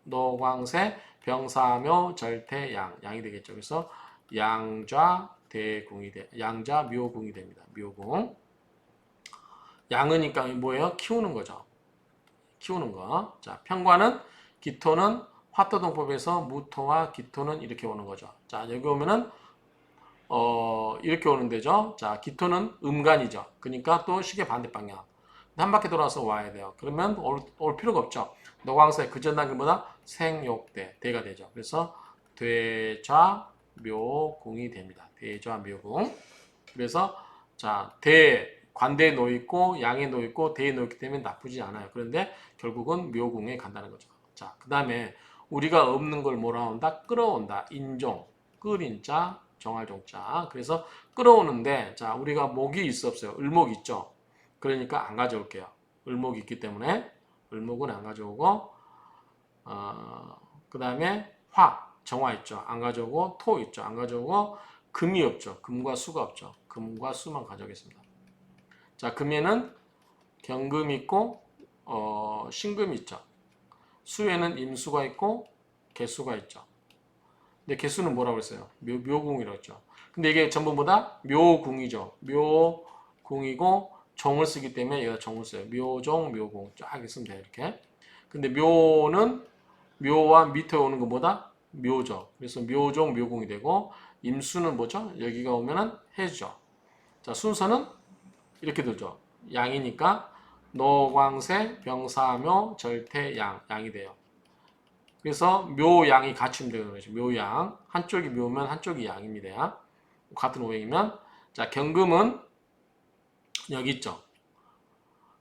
노광세 병사묘 절태양 양이 되겠죠. 그래서 양좌 묘궁이 됩니다. 묘궁. 양으니까 뭐예요? 키우는 거죠. 키우는 거. 자, 편과는 기토는 화토동법에서 무토와 기토는 이렇게 오는 거죠. 자, 여기 오면은 이렇게 오는 데죠. 자, 기토는 음간이죠. 그러니까 또 시계 반대 방향. 한 바퀴 돌아서 와야 돼요. 그러면 올 필요가 없죠. 노광세 그 전 단계보다 생욕대 대가 되죠. 그래서 대좌묘궁이 됩니다. 대좌묘궁. 그래서 자, 관대에 놓여 있고 양에 놓여 있고 대에 놓여 있기 때문에 나쁘지 않아요. 그런데 결국은 묘궁에 간다는 거죠. 자, 그다음에 우리가 없는 걸 뭐라 한다? 끌어온다. 인종, 끌인자, 정할종자. 그래서 끌어오는데 자, 우리가 목이 있어 없어요? 을목 있죠. 그러니까 안 가져올게요. 을목이 있기 때문에 을목은 안 가져오고 그다음에 정화 있죠. 안 가져오고 토 있죠. 안 가져오고 금이 없죠. 금과 수가 없죠. 금과 수만 가져오겠습니다. 자, 금에는 경금 있고 신금 있죠. 수에는 임수가 있고 개수가 있죠. 근데 개수는 뭐라고 했어요? 묘궁이라고 했죠. 근데 이게 전부 보다 묘궁이죠. 묘궁이고 종을 쓰기 때문에 얘가 종을 써요. 묘종, 묘궁 쫙 있으면 돼요. 이렇게. 근데 묘는 묘와 밑에 오는 것보다 묘죠. 그래서 묘종, 묘궁이 되고 임수는 뭐죠? 여기가 오면은 해죠. 자, 순서는 이렇게 되죠. 양이니까 노광세, 병사묘, 절태양 양이 돼요. 그래서 묘양이 갖추면 되는 거죠. 묘양 한쪽이 묘면 한쪽이 양입니다. 같은 오행이면 자, 경금은 여기 있죠.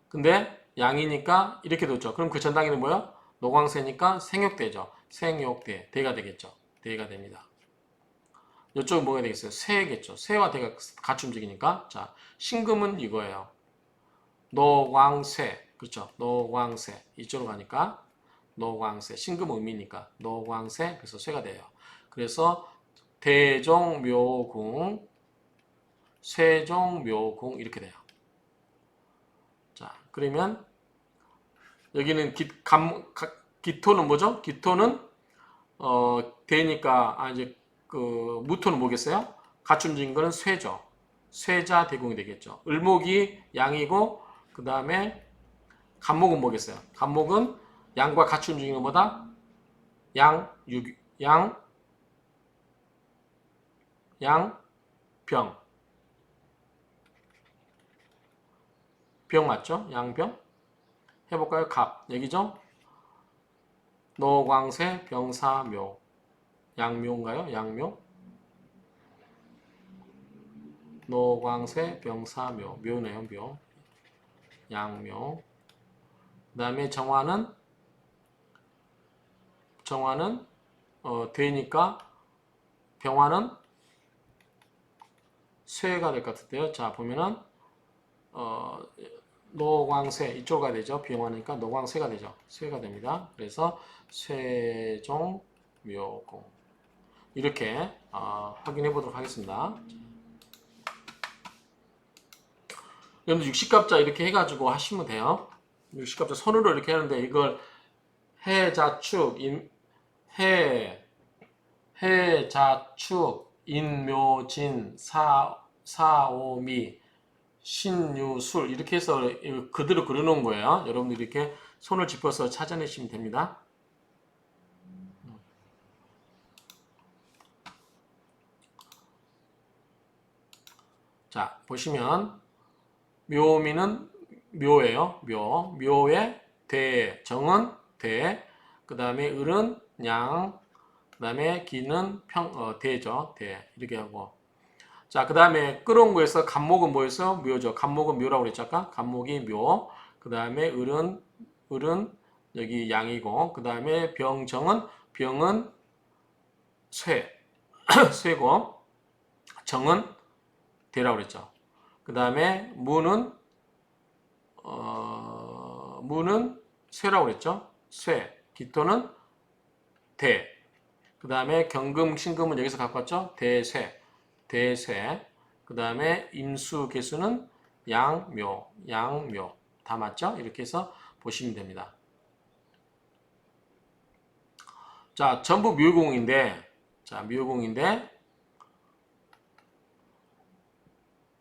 근데 양이니까 이렇게 됐죠. 그럼 그 전 단계는 뭐야? 노광세니까 생욕대죠. 생욕대 대가 되겠죠. 대가 됩니다. 이쪽은 뭐가 되겠어요? 세겠죠. 세와 대가 같이 움직이니까 자, 신금은 이거예요. 노광세 그렇죠. 노광세 이쪽으로 가니까 노광세 신금 음이니까 노광세 그래서 쇠가 돼요. 그래서 대종묘궁 세종묘궁 이렇게 돼요. 자, 그러면 여기는 기토는 뭐죠? 기토는 대니까 이제 그 무토는 뭐겠어요? 같이 움직인 거는 쇠죠. 쇠자 대궁이 되겠죠. 을목이 양이고 그 다음에 간목은 뭐겠어요? 간목은 양과 같이 움직이는 것보다 병 맞죠? 양병 해볼까요? 갑 여기죠? 노광세 병사묘 양묘인가요? 양묘 노광세 병사묘 묘네요. 묘 양묘 그 다음에 정화는 되니까 병화는 쇠가 될 것 같은데요. 자, 보면은 노광세 이쪽 가야 되죠. 병화니까 노광세가 되죠. 쇠가 됩니다. 그래서 쇠종묘공 이렇게 확인해 보도록 하겠습니다. 여러분들 60갑자 이렇게 해가지고 하시면 돼요. 60갑자 손으로 이렇게 하는데 이걸 해자축 해자축 인묘진 사오미 신유술 이렇게 해서 그대로 그려놓은 거예요. 여러분들 이렇게 손을 짚어서 찾아내시면 됩니다. 자, 보시면 묘미는 묘예요. 묘의 대, 정은 대, 그 다음에 을은 양, 그 다음에 기는 대죠. 대 이렇게 하고 자, 그 다음에 끌어온 거에서 간목은 뭐였어요? 묘죠. 간목은 묘라고 그랬죠. 아까 간목이 묘. 그 다음에 을은 여기 양이고 그 다음에 병은 쇠고 정은 대라고 그랬죠. 그 다음에 무는 무는 쇠라고 그랬죠? 쇠. 기토는 대. 그 다음에 경금, 신금은 여기서 갖고 왔죠? 대쇠. 대쇠. 그 다음에 임수, 개수는 양묘. 양묘. 다 맞죠? 이렇게 해서 보시면 됩니다. 자, 전부 묘공인데, 자, 묘공인데,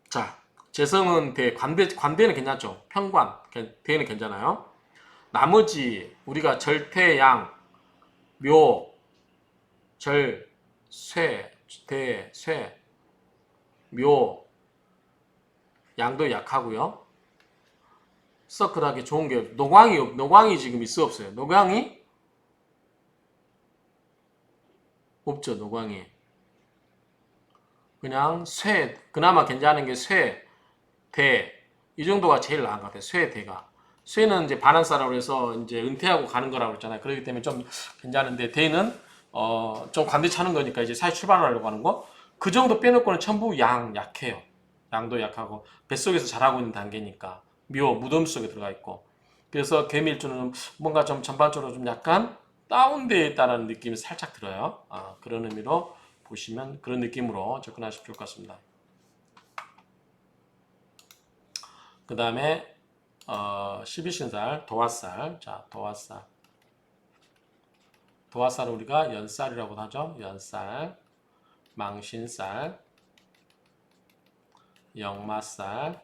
자, 재성은 대, 관대는 괜찮죠? 편관, 대는 괜찮아요. 나머지, 우리가 절태양, 묘, 절, 쇠, 대, 쇠, 묘, 양도 약하고요. 서클하게 좋은 게, 노광이 지금 있어 없어요? 노광이? 없죠, 노광이. 그냥 쇠, 그나마 괜찮은 게 쇠, 대, 이 정도가 제일 나은 것 같아요. 쇠, 대가. 쇠는 이제 반환사라고 해서 이제 은퇴하고 가는 거라고 했잖아요. 그렇기 때문에 좀 괜찮은데, 대는, 좀 관대 차는 거니까 이제 사회 출발하려고 하는 거. 그 정도 빼놓고는 전부 약해요. 양도 약하고, 뱃속에서 자라고 있는 단계니까. 무덤 속에 들어가 있고. 그래서 개미일주는 뭔가 좀 전반적으로 좀 약간 다운되어 있다는 느낌이 살짝 들어요. 그런 의미로 보시면 그런 느낌으로 접근하시면 좋을 것 같습니다. 그 다음에 12신살 도화살. 자, 도화살. 도화살을 우리가 연살이라고 하죠. 연살, 망신살, 역마살,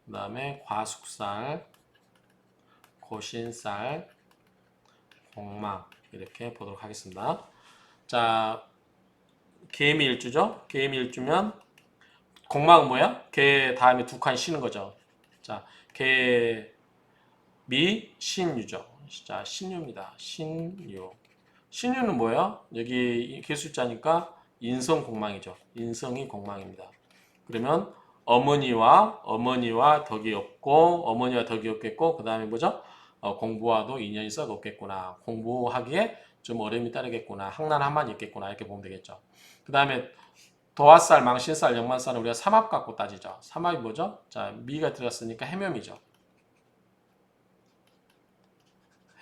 그 다음에 과숙살, 고신살, 공망 이렇게 보도록 하겠습니다. 자, 개미일주죠. 개미일주면 공망은 뭐야? 개 다음에 두 칸 쉬는 거죠. 자, 개, 미, 신유죠. 자, 신유입니다. 신유. 신유는 뭐예요? 여기 개술자니까 인성 공망이죠. 인성이 공망입니다. 그러면 어머니와 덕이 없고, 어머니와 덕이 없겠고, 그 다음에 뭐죠? 공부와도 인연이 썩 없겠구나. 공부하기에 좀 어려움이 따르겠구나. 항난한만 있겠구나. 이렇게 보면 되겠죠. 그 다음에 도화살, 망신살, 역만살은 우리가 삼합 갖고 따지죠. 삼합이 뭐죠? 자, 미가 들어갔으니까 해묘미죠.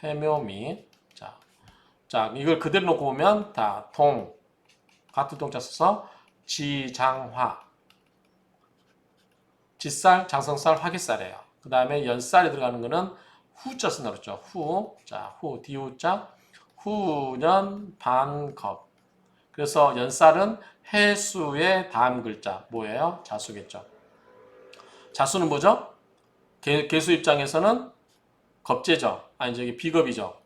해묘미. 자, 이걸 그대로 놓고 보면 다 같은 동자 써서 지장화. 지살, 장성살, 화기살이에요. 그 다음에 연살이 들어가는 거는 후자 쓴다 그랬죠. 자, 디우자, 후년, 반겁. 그래서 연살은 해수의 다음 글자, 뭐예요? 자수겠죠. 자수는 뭐죠? 개수 입장에서는 겁재죠. 아니, 저기 비겁이죠.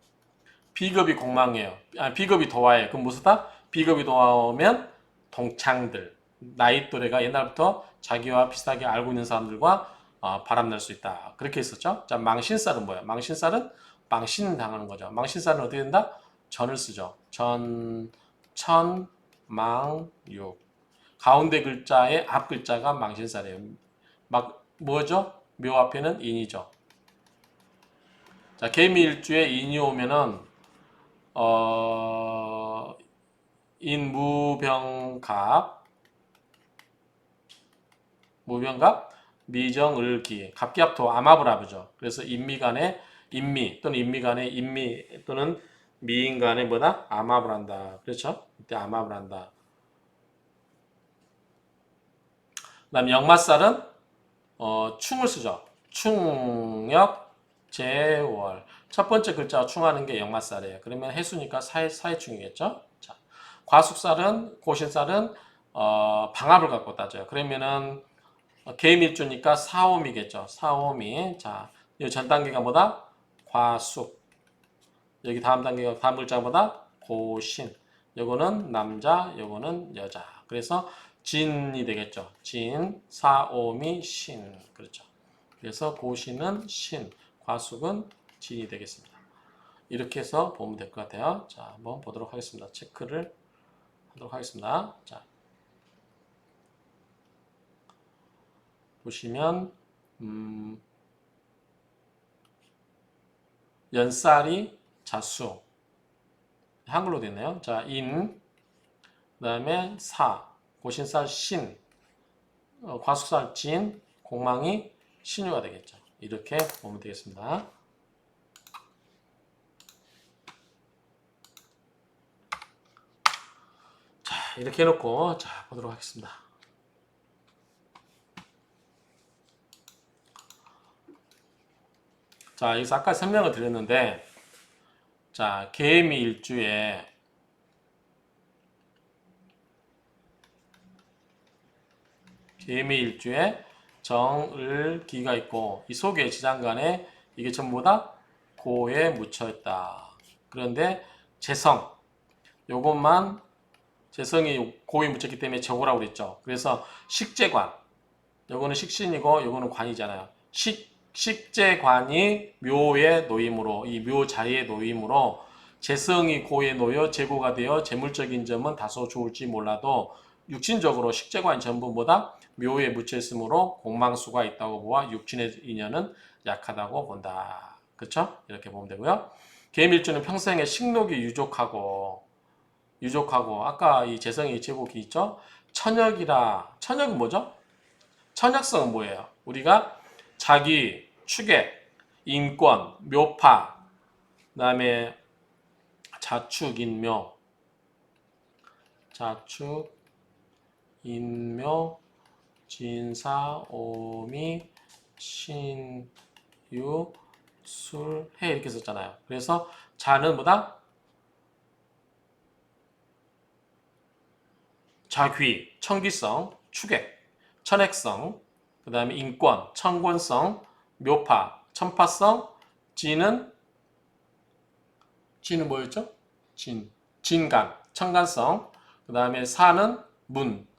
비겁이 공망이에요. 비겁이 도화예요. 그럼 무엇이다? 비겁이 도화오면 동창들, 나이 또래가 옛날부터 자기와 비슷하게 알고 있는 사람들과 바람날 수 있다. 그렇게 했었죠. 자, 망신살은 뭐야? 망신살은 망신 당하는 거죠. 망신살은 어떻게 된다? 전을 쓰죠. 망육. 가운데 글자의 앞 글자가 망신살이에요. 뭐죠? 묘 앞에는 인이죠. 자, 개미일주에 인이 오면은 인무병갑, 미정을기, 갑기합토 암합을합이죠. 그래서 인미 또는 미인간의 뭐다? 암합을 한다. 그렇죠? 이때 암합을 한다. 그 다음 역마살은 충을 쓰죠. 충역, 재월. 첫 번째 글자가 충하는 게 역마살이에요. 그러면 해수니까 사해충이겠죠. 자, 과숙살은 고신살은 방합을 갖고 따져요. 그러면은 개미일주니까 사오미겠죠. 사오미. 자, 이 전 단계가 뭐다? 과숙. 여기 다음 단계가 다음 글자보다 고신. 요거는 남자, 요거는 여자. 그래서 진이 되겠죠. 진, 사오미, 신. 그렇죠. 그래서 고신은 신, 과숙은 진이 되겠습니다. 이렇게 해서 보면 될 것 같아요. 자, 한번 보도록 하겠습니다. 체크를 하도록 하겠습니다. 자, 보시면 연살이 자수 한글로 됐네요. 자, 그 다음에 사, 고신살 신, 과숙살 진, 공망이 신유가 되겠죠. 이렇게 보면 되겠습니다. 자, 이렇게 해놓고 자 보도록 하겠습니다. 자, 여기서 아까 설명을 드렸는데, 자, 개미일주에 정을기가 있고 이 속에 지장간에 이게 전부 다 고에 묻혀있다. 그런데 재성, 요것만 재성이 고에 묻혔기 때문에 정오라고 그랬죠. 그래서 식재관, 요거는 식신이고 요거는 관이잖아요. 식재관이 묘에 놓임으로, 이 묘자에 놓임으로 재성이 고에 놓여 재고가 되어 재물적인 점은 다소 좋을지 몰라도 육신적으로 식재관 전부보다 묘에 묻혀 있으므로 공망수가 있다고 보아 육신의 인연은 약하다고 본다. 그렇죠? 이렇게 보면 되고요. 개미일주는 평생에 식욕이 유족하고 아까 이 재성이 제국이 있죠? 천역은 뭐죠? 천역성은 뭐예요? 우리가 자기, 추계, 인권, 묘파, 그 다음에 자축, 인묘, 진사, 오미, 신유, 술, 해 이렇게 썼잖아요. 그래서 자는 뭐다? 자귀, 청기성, 추계, 천액성, 그 다음에 인권, 청권성, 묘파, 천파성, 진은 뭐였죠? 진간, 청간성, 그 다음에 사는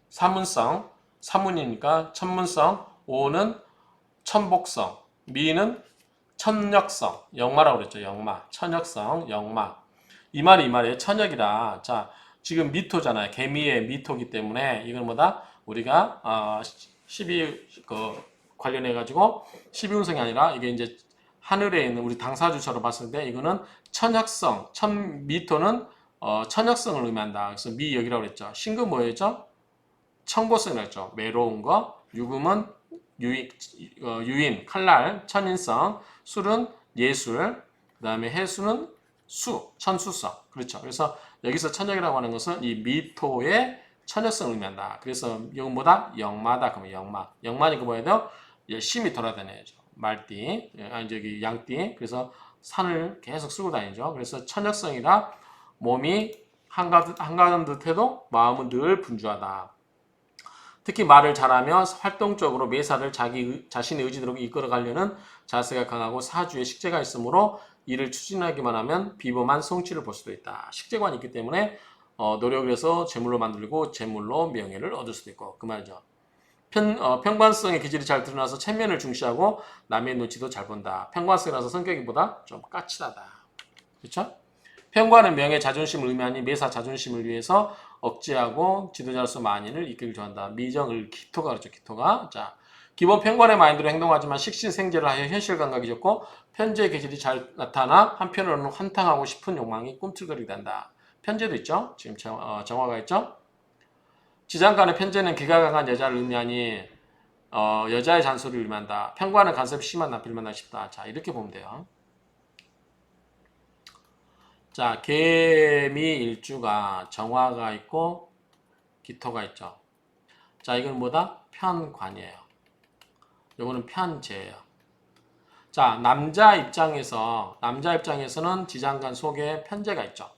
사문성, 사문이니까 천문성, 오는 천복성, 미는 천역성, 역마라고 그랬죠. 역마, 천역성, 역마. 이 말이에요. 천역이라. 자, 지금 미토잖아요. 개미의 미토기 때문에 이건 뭐다? 우리가 12 관련해 가지고 12운성이 아니라 이게 이제 하늘에 있는 우리 당사주처럼 봤을 때 이거는 천역성, 미토는 천역성을 의미한다. 그래서 미역이라고 그랬죠. 신금 뭐였죠? 청고성이라고 했죠. 외로운 거. 유금은 유인, 칼날, 천인성. 술은 예술. 그 다음에 해수는 천수성. 그렇죠. 그래서 여기서 천역이라고 하는 것은 이 미토의 천역성을 의미한다. 그래서 이건 뭐다? 역마다. 그러면 역마. 역마니까 뭐야 돼요? 열심히 돌아다녀야죠. 말띠, 저기 양띠. 그래서 산을 계속 쓰고 다니죠. 그래서 천역성이라 몸이 한가한 듯해도 마음은 늘 분주하다. 특히 말을 잘하며 활동적으로 매사를 자신의 의지대로 이끌어가려는 자세가 강하고 사주에 식재가 있으므로 이를 추진하기만 하면 비범한 성취를 볼 수도 있다. 식재관이 있기 때문에 노력을 해서 재물로 만들고 재물로 명예를 얻을 수도 있고 그 말이죠. 평관성의 기질이 잘 드러나서 체면을 중시하고 남의 눈치도 잘 본다. 평관성이라서 성격이보다 좀 까칠하다. 그렇죠? 평관은 명예, 자존심을 의미하니 매사 자존심을 위해서 억제하고 지도자로서 만인을 이끌기 좋아한다. 미정을 기토가 그렇죠. 기토가. 자, 기본 평관의 마인드로 행동하지만 식신생재를 하여 현실 감각이 좋고 편재의 기질이 잘 나타나 한편으로는 환탕하고 싶은 욕망이 꿈틀거리게 된다. 편재도 있죠. 지금 정화가 있죠. 지장간의 편재는 기가 강한 여자를 의미하니 여자의 잔소리를 의미한다. 평관은 간섭이 심한 남편을 만나고 싶다. 자, 이렇게 보면 돼요. 자, 개미일주가 정화가 있고 기토가 있죠. 자, 이건 뭐다? 편관이에요. 요거는 편재예요. 자, 남자 입장에서는 지장간 속에 편재가 있죠.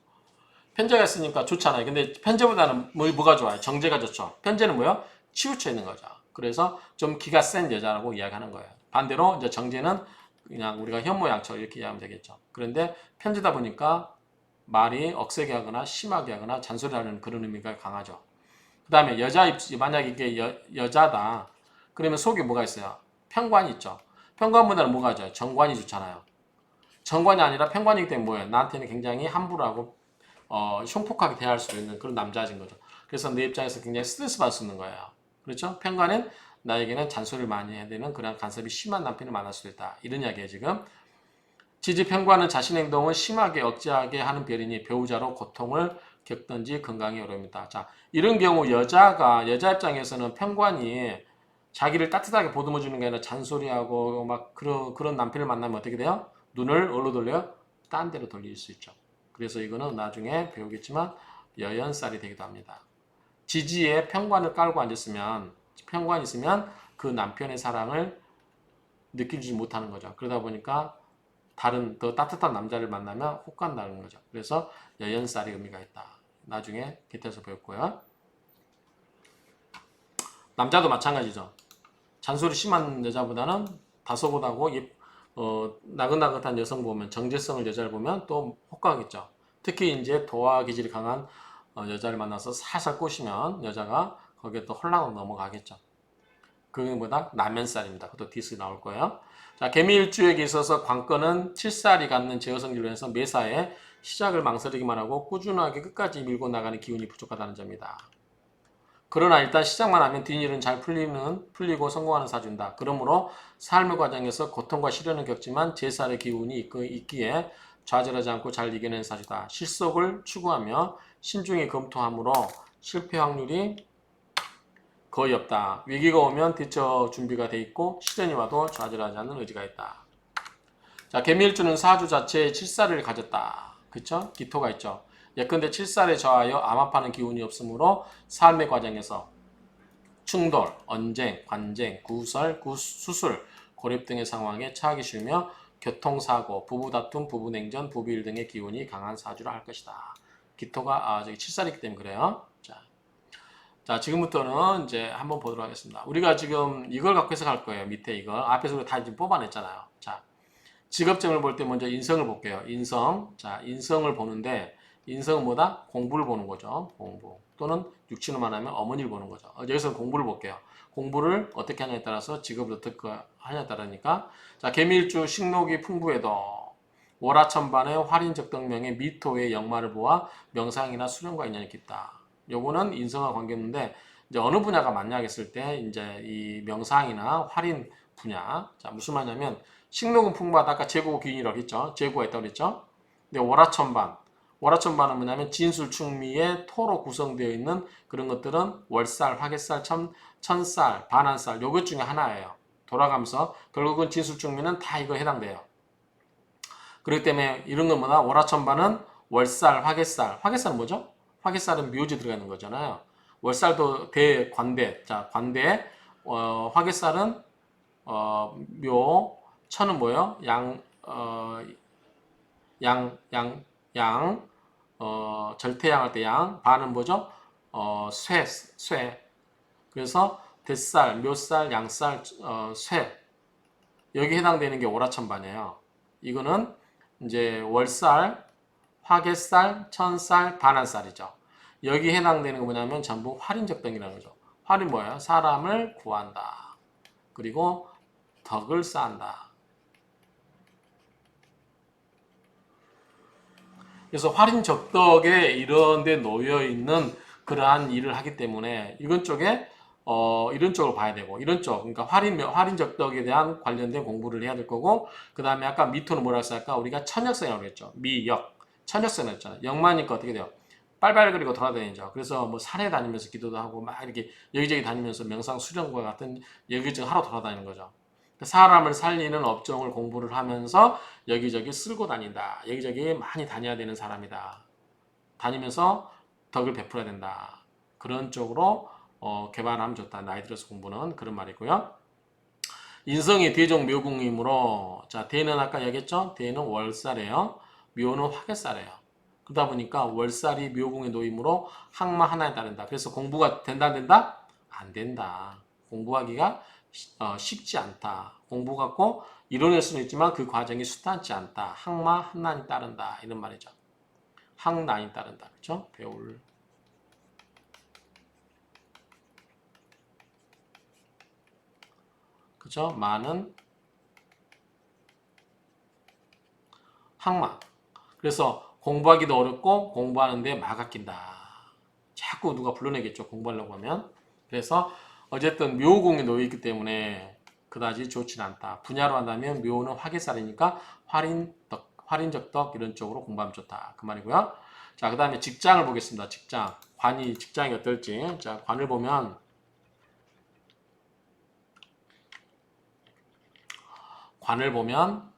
편재가 있으니까 좋잖아요. 근데 편재보다는 뭐가 좋아요? 정제가 좋죠. 편재는 뭐예요? 치우쳐 있는 거죠. 그래서 좀 기가 센 여자라고 이야기하는 거예요. 반대로 이제 정제는 그냥 우리가 현모양처 이렇게 이해하면 되겠죠. 그런데 편재다 보니까 말이 억세게 하거나 심하게 하거나 잔소리하는 그런 의미가 강하죠. 그 다음에 만약에 이게 여자다. 그러면 속에 뭐가 있어요? 편관이 있죠. 편관보다는 뭐가 좋아요? 정관이 좋잖아요. 정관이 아니라 편관이기 때문에 뭐예요? 나한테는 굉장히 함부로 하고 흉폭하게 대할 수 있는 그런 남자인 거죠. 그래서 내 입장에서 굉장히 스트레스 받을 수 있는 거예요. 그렇죠? 편관은 나에게는 잔소리를 많이 해야 되는 그런 간섭이 심한 남편을 만날 수도 있다. 이런 이야기예요, 지금. 지지편관은 자신의 행동을 심하게 억제하게 하는 별이니 배우자로 고통을 겪든지 건강이 어려웁니다. 자, 이런 경우 여자 입장에서는 편관이 자기를 따뜻하게 보듬어 주는 게 아니라 잔소리하고 막 그런 남편을 만나면 어떻게 돼요? 눈을 어디로 돌려요? 딴 데로 돌릴 수 있죠. 그래서 이거는 나중에 배우겠지만 여연살이 되기도 합니다. 지지에 평관을 깔고 앉았으면 평관이 있으면 그 남편의 사랑을 느끼지 못하는 거죠. 그러다 보니까 다른 더 따뜻한 남자를 만나면 혹 간다는 거죠. 그래서 여연살이 의미가 있다. 나중에 곁에서 배웠고요. 남자도 마찬가지죠. 잔소리 심한 여자보다는 다소곳하고 나긋나긋한 여성 보면 정체성을 여자를 보면 또 혹가겠죠. 특히 이제 도화 기질이 강한 여자를 만나서 살살 꼬시면 여자가 거기에 또 홀랑 넘어가겠죠. 그보다 나면살입니다. 그것도 디스 나올 거예요. 자, 개미일주에게 있어서 관건은 칠살이 갖는 제어성질로 해서 매사에 시작을 망설이기만 하고 꾸준하게 끝까지 밀고 나가는 기운이 부족하다는 점이다. 그러나 일단 시작만 하면 뒷일은 잘 풀리고 성공하는 사주다. 그러므로 삶의 과정에서 고통과 시련을 겪지만 제살의 기운이 있기에 좌절하지 않고 잘 이겨낸 사주다. 실속을 추구하며 신중히 검토함으로 실패 확률이 거의 없다. 위기가 오면 대처 준비가 돼 있고 시련이 와도 좌절하지 않는 의지가 있다. 자, 개미일주는 사주 자체에 칠살을 가졌다. 그쵸? 기토가 있죠. 예컨대 칠살에 저하여 암압하는 기운이 없으므로 삶의 과정에서 충돌, 언쟁, 관쟁, 구설, 수술, 고립 등의 상황에 처하기 쉬우며 교통사고, 부부다툼, 부부냉전, 부비일 등의 기운이 강한 사주라 할 것이다. 기토가 저기 칠살이기 때문에 그래요. 자, 지금부터는 이제 한번 보도록 하겠습니다. 우리가 지금 이걸 갖고 해석할 거예요. 밑에 이걸. 앞에서 우리 다 지금 뽑아냈잖아요. 자, 직업점을 볼 때 먼저 인성을 볼게요. 인성. 자, 인성을 보는데 인성은 뭐다? 공부를 보는 거죠. 공부. 또는 육친을 만나면 어머니를 보는 거죠. 여기서 공부를 볼게요. 공부를 어떻게 하냐에 따라서 직업을 어떻게 하냐에 따르니까 자, 개미일주 식록이 풍부해도 월화천반의 활인적덕명의 미토의 역마를 보아 명상이나 수련과 인연이 깊다. 요거는 인성과 관계없는데 이제 어느 분야가 맞냐 했을 때 이제 이 명상이나 활인 분야. 자, 무슨 말이냐면 식록은 풍부하다. 아까 재고 기인이라고 했죠. 재고가 있다고 그랬죠. 근데 월화천반. 월화천반은 뭐냐면 진술충미의 토로 구성되어 있는 그런 것들은 월살, 화개살, 천살, 반한살 요것 중에 하나예요. 돌아가면서 결국은 진술충미는 다 이거 해당돼요. 그렇기 때문에 이런 건 뭐다? 월화천반은 월살, 화개살. 화개살은 뭐죠? 화개살은 묘지 들어가는 거잖아요. 월살도 대관대. 자, 관대. 화개살은 묘. 천은 뭐예요? 양. 절태양 할 때 양. 반은 뭐죠? 쇠. 그래서 대살, 묘살, 양살, 쇠. 여기 해당되는 게 오라천반이에요. 이거는 이제 월살, 화개살, 천살, 반한살이죠. 여기 해당되는 거 뭐냐면 전부 활인적덕이라는 거죠. 활이 뭐예요? 사람을 구한다. 그리고 덕을 쌓는다. 그래서 활인적덕에 이런 데 놓여 있는 그러한 일을 하기 때문에 이런 쪽에 이런 쪽으로 봐야 되고 이런 쪽 그러니까 활인적덕에 대한 관련된 공부를 해야 될 거고 그 다음에 아까 미토는 뭐라 했을까 우리가 천역성이라고 했죠. 미역 천역성을 했잖아요. 역마니까 어떻게 돼요? 빨빨거리고 돌아다니죠. 그래서 뭐 산에 다니면서 기도도 하고 막 이렇게 여기저기 다니면서 명상 수련과 같은 여기저기 하러 돌아다니는 거죠. 사람을 살리는 업종을 공부를 하면서 여기저기 쓸고 다닌다. 여기저기 많이 다녀야 되는 사람이다. 다니면서 덕을 베풀어야 된다. 그런 쪽으로 개발하면 좋다. 나이 들어서 공부는 그런 말이고요. 인성이 대종 묘궁이므로 자 대는 아까 얘기했죠. 대는 월살이에요. 묘는 화개살이에요. 그러다 보니까 월살이 묘궁에 놓임으로 항마 하나에 따른다. 그래서 공부가 된다 안 된다? 안 된다. 공부하기가 쉽지 않다. 공부 갖고 이뤄낼 수는 있지만 그 과정이 수단치 않다. 항마 한난이 따른다. 이런 말이죠. 항난이 따른다. 그렇죠? 배울 그죠? 많은 항마. 그래서 공부하기도 어렵고 공부하는데 마가 낀다. 자꾸 누가 불러내겠죠. 공부하려고 하면. 그래서 어쨌든 묘공에 놓여 있기 때문에 그다지 좋지는 않다. 분야로 한다면 묘는 화개살이니까 활인적덕 이런 쪽으로 공부하면 좋다. 그 말이고요. 자, 그 다음에 직장을 보겠습니다. 직장이 어떨지. 자, 관을 보면 관을 보면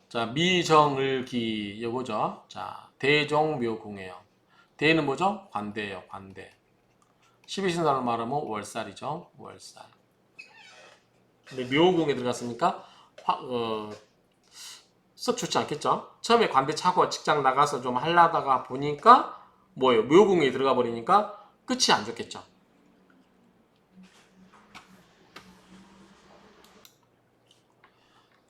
자 미정을기 요거죠. 자 대종묘궁이에요. 대는 뭐죠? 관대예요. 관대. 12신사로 말하면 월살이죠. 월살. 근데 묘궁에 들어갔으니까 썩 좋지 않겠죠? 처음에 관대 차고 직장 나가서 좀 하려다가 보니까 뭐예요? 묘궁에 들어가 버리니까 끝이 안 좋겠죠.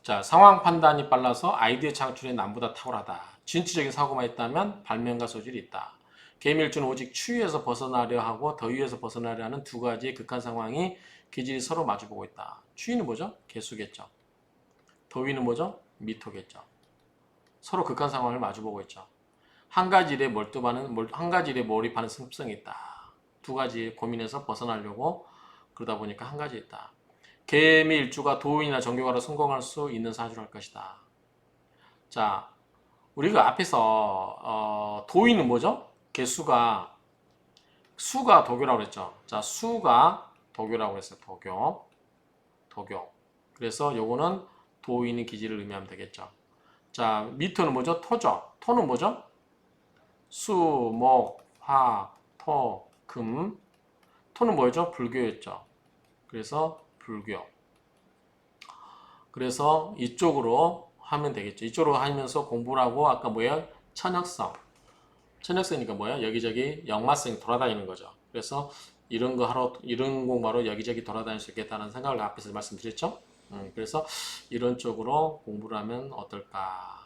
자, 상황 판단이 빨라서 아이디어 창출에 남보다 탁월하다. 진취적인 사고만 있다면 발명가 소질이 있다. 개미일주는 오직 추위에서 벗어나려 하고 더위에서 벗어나려 하는 두 가지의 극한 상황이 기질이 서로 마주보고 있다. 추위는 뭐죠? 개수겠죠. 더위는 뭐죠? 미토겠죠. 서로 극한 상황을 마주보고 있죠. 한 가지 일에 한 가지 일에 몰입하는 습성이 있다. 두 가지 고민에서 벗어나려고 그러다 보니까 한 가지 있다. 개미일주가 도인이나 정교가로 성공할 수 있는 사주를 할 것이다. 자, 우리가 앞에서 도인은 뭐죠? 개수가 수가 도교라고 그랬죠. 자, 수가 도교라고 했어요. 도교. 그래서 요거는 도인의 기질을 의미하면 되겠죠. 자, 미토는 뭐죠? 토죠. 토는 뭐죠? 수, 목, 화, 토, 금. 토는 뭐죠? 불교였죠. 그래서 불교. 그래서 이쪽으로 하면 되겠죠. 이쪽으로 하면서 공부를 하고 아까 뭐야? 천역성. 천역성이니까 뭐야? 여기저기 역마성이 돌아다니는 거죠. 그래서 이런 공부하러 여기저기 돌아다닐 수 있겠다는 생각을 앞에서 말씀드렸죠. 그래서 이런 쪽으로 공부를 하면 어떨까?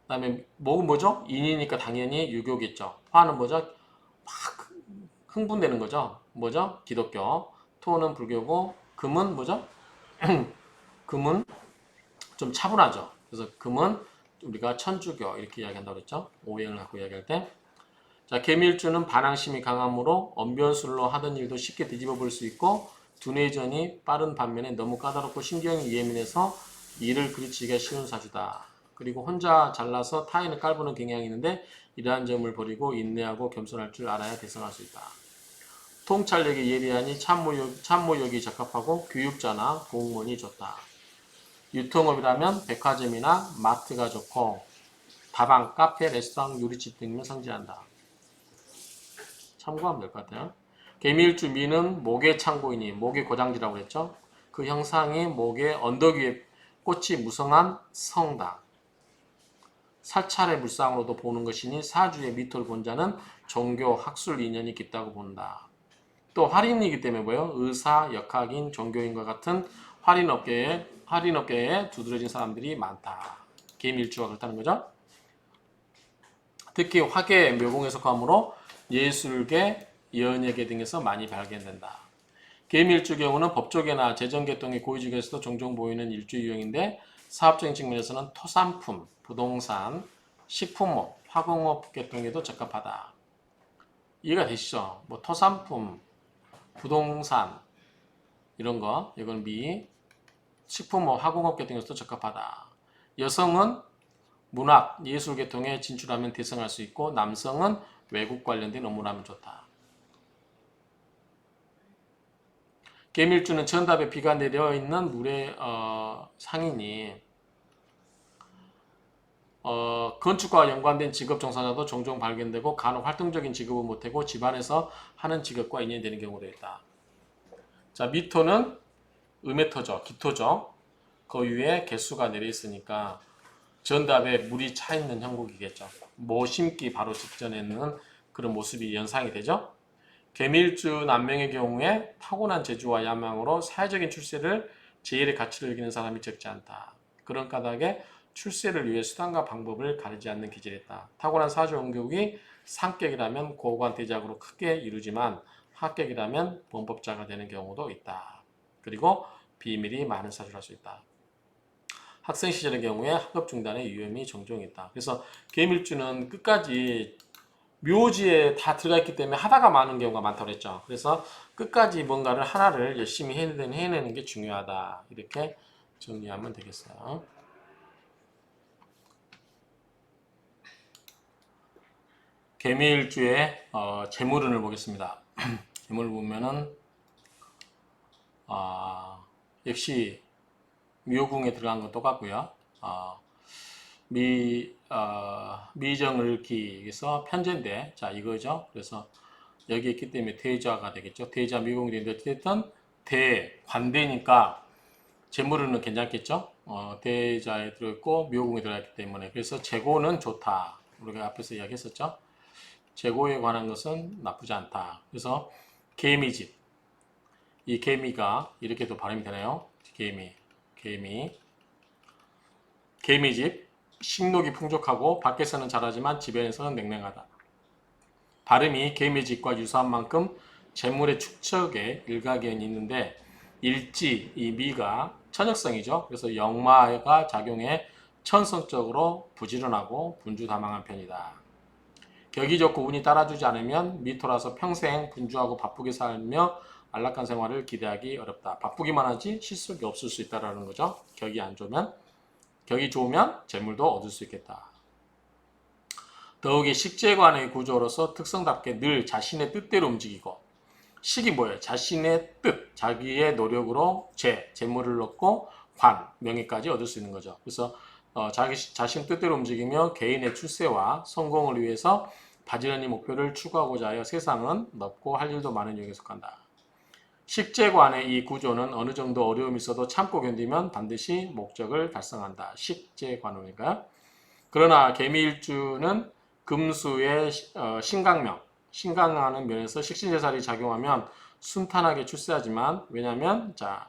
그다음에 목은 뭐죠? 인이니까 당연히 유교겠죠. 화는 뭐죠? 막 흥분되는 거죠. 뭐죠? 기독교. 토는 불교고 금은 뭐죠? 금은 좀 차분하죠. 그래서 금은 우리가 천주교 이렇게 이야기한다고 그랬죠. 오행을 갖고 이야기할 때. 자, 개미일주는 반항심이 강하므로 언변술로 하던 일도 쉽게 뒤집어 볼 수 있고 두뇌전이 빠른 반면에 너무 까다롭고 신경이 예민해서 일을 그르치기가 쉬운 사주다. 그리고 혼자 잘나서 타인을 깔보는 경향이 있는데 이러한 점을 버리고 인내하고 겸손할 줄 알아야 대성할 수 있다. 통찰력이 예리하니 참모욕이 적합하고 교육자나 공무원이 좋다. 유통업이라면 백화점이나 마트가 좋고 다방, 카페, 레스토랑, 요리집 등이면 성질한다. 참고하면 될 것 같아요. 개미일주 미는 목의 창고이니 목의 고장지라고 했죠. 그 형상이 목의 언덕 위에 꽃이 무성한 성다. 사찰의 불상으로도 보는 것이니 사주의 미토를 본 자는 종교, 학술 인연이 깊다고 본다. 또 할인이기 때문에 뭐예요? 의사, 역학인, 종교인과 같은 할인업계에 두드러진 사람들이 많다. 개미일주가 그렇다는 거죠. 특히 화계, 묘공에 속하므로 예술계, 연예계 등에서 많이 발견된다. 개미일주 경우는 법조계나 재정계통의 고위직에서도 종종 보이는 일주 유형인데 사업적인 측면에서는 토산품, 부동산, 식품업, 화공업 계통에도 적합하다. 이해가 되시죠? 뭐 토산품, 부동산 이런 거 이건 미, 식품업, 화공업 계통에서도 적합하다. 여성은 문학, 예술 계통에 진출하면 대성할 수 있고 남성은 외국 관련된 업무를 하면 좋다. 개미일주는 전답에 비가 내려있는 물의 상이니 건축과 연관된 직업 종사자도 종종 발견되고 간혹 활동적인 직업은 못하고 집안에서 하는 직업과 인연이 되는 경우도 있다. 자, 미토는 음해토죠. 기토죠. 그 위에 개수가 내려있으니까 전답에 물이 차 있는 형국이겠죠. 모 심기 바로 직전에 있는 그런 모습이 연상이 되죠. 개미일주 남명의 경우에 타고난 재주와 야망으로 사회적인 출세를 제일의 가치로 여기는 사람이 적지 않다. 그런 까닭에 출세를 위해 수단과 방법을 가리지 않는 기질이 있다. 타고난 사주 원격이 상격이라면 고관대작으로 크게 이루지만 하격이라면 범법자가 되는 경우도 있다. 그리고 비밀이 많은 사주를 할 수 있다. 학생 시절의 경우에 학업 중단의 위험이 종종 있다. 그래서 개미일주는 끝까지 묘지에 다 들어가 있기 때문에 하다가 마는 경우가 많다고 그랬죠. 그래서 끝까지 뭔가를 하나를 열심히 해내는 게 중요하다. 이렇게 정리하면 되겠어요. 개미일주의 재물운을 보겠습니다. 재물을 보면은 역시 묘궁에 들어간 건 똑같고요. 미정을기에서 편제인데, 자, 이거죠. 그래서 여기 있기 때문에 대자가 되겠죠. 대자 미궁이 되는데, 어쨌든 대관대니까 재물은 괜찮겠죠. 대자에 들어있고 묘궁에 들어있기 때문에. 그래서 재고는 좋다. 우리가 앞에서 이야기했었죠. 재고에 관한 것은 나쁘지 않다. 그래서 개미집. 이 개미가 이렇게도 발음이 되나요? 개미집. 식욕이 풍족하고 밖에서는 잘하지만 집에서는 냉랭하다. 발음이 개미집과 유사한 만큼 재물의 축척에 일가견이 있는데 일지, 이 미가 천역성이죠. 그래서 역마가 작용해 천성적으로 부지런하고 분주다망한 편이다. 격이 좋고 운이 따라주지 않으면 미토라서 평생 분주하고 바쁘게 살며 안락한 생활을 기대하기 어렵다. 바쁘기만 하지 실속이 없을 수 있다는 거죠. 격이 좋으면 재물도 얻을 수 있겠다. 더욱이 식재관의 구조로서 특성답게 늘 자신의 뜻대로 움직이고, 식이 뭐예요? 자신의 뜻, 자기의 노력으로 재물을 얻고 관, 명예까지 얻을 수 있는 거죠. 그래서 자신 뜻대로 움직이며 개인의 출세와 성공을 위해서 바지런히 목표를 추구하고자 하여 세상은 넓고 할 일도 많은 유형에 속한다. 식재관의 이 구조는 어느 정도 어려움이 있어도 참고 견디면 반드시 목적을 달성한다. 식재관호니까요. 그러나 개미일주는 금수의 신강하는 면에서 식신제살이 작용하면 순탄하게 출세하지만, 왜냐하면 자,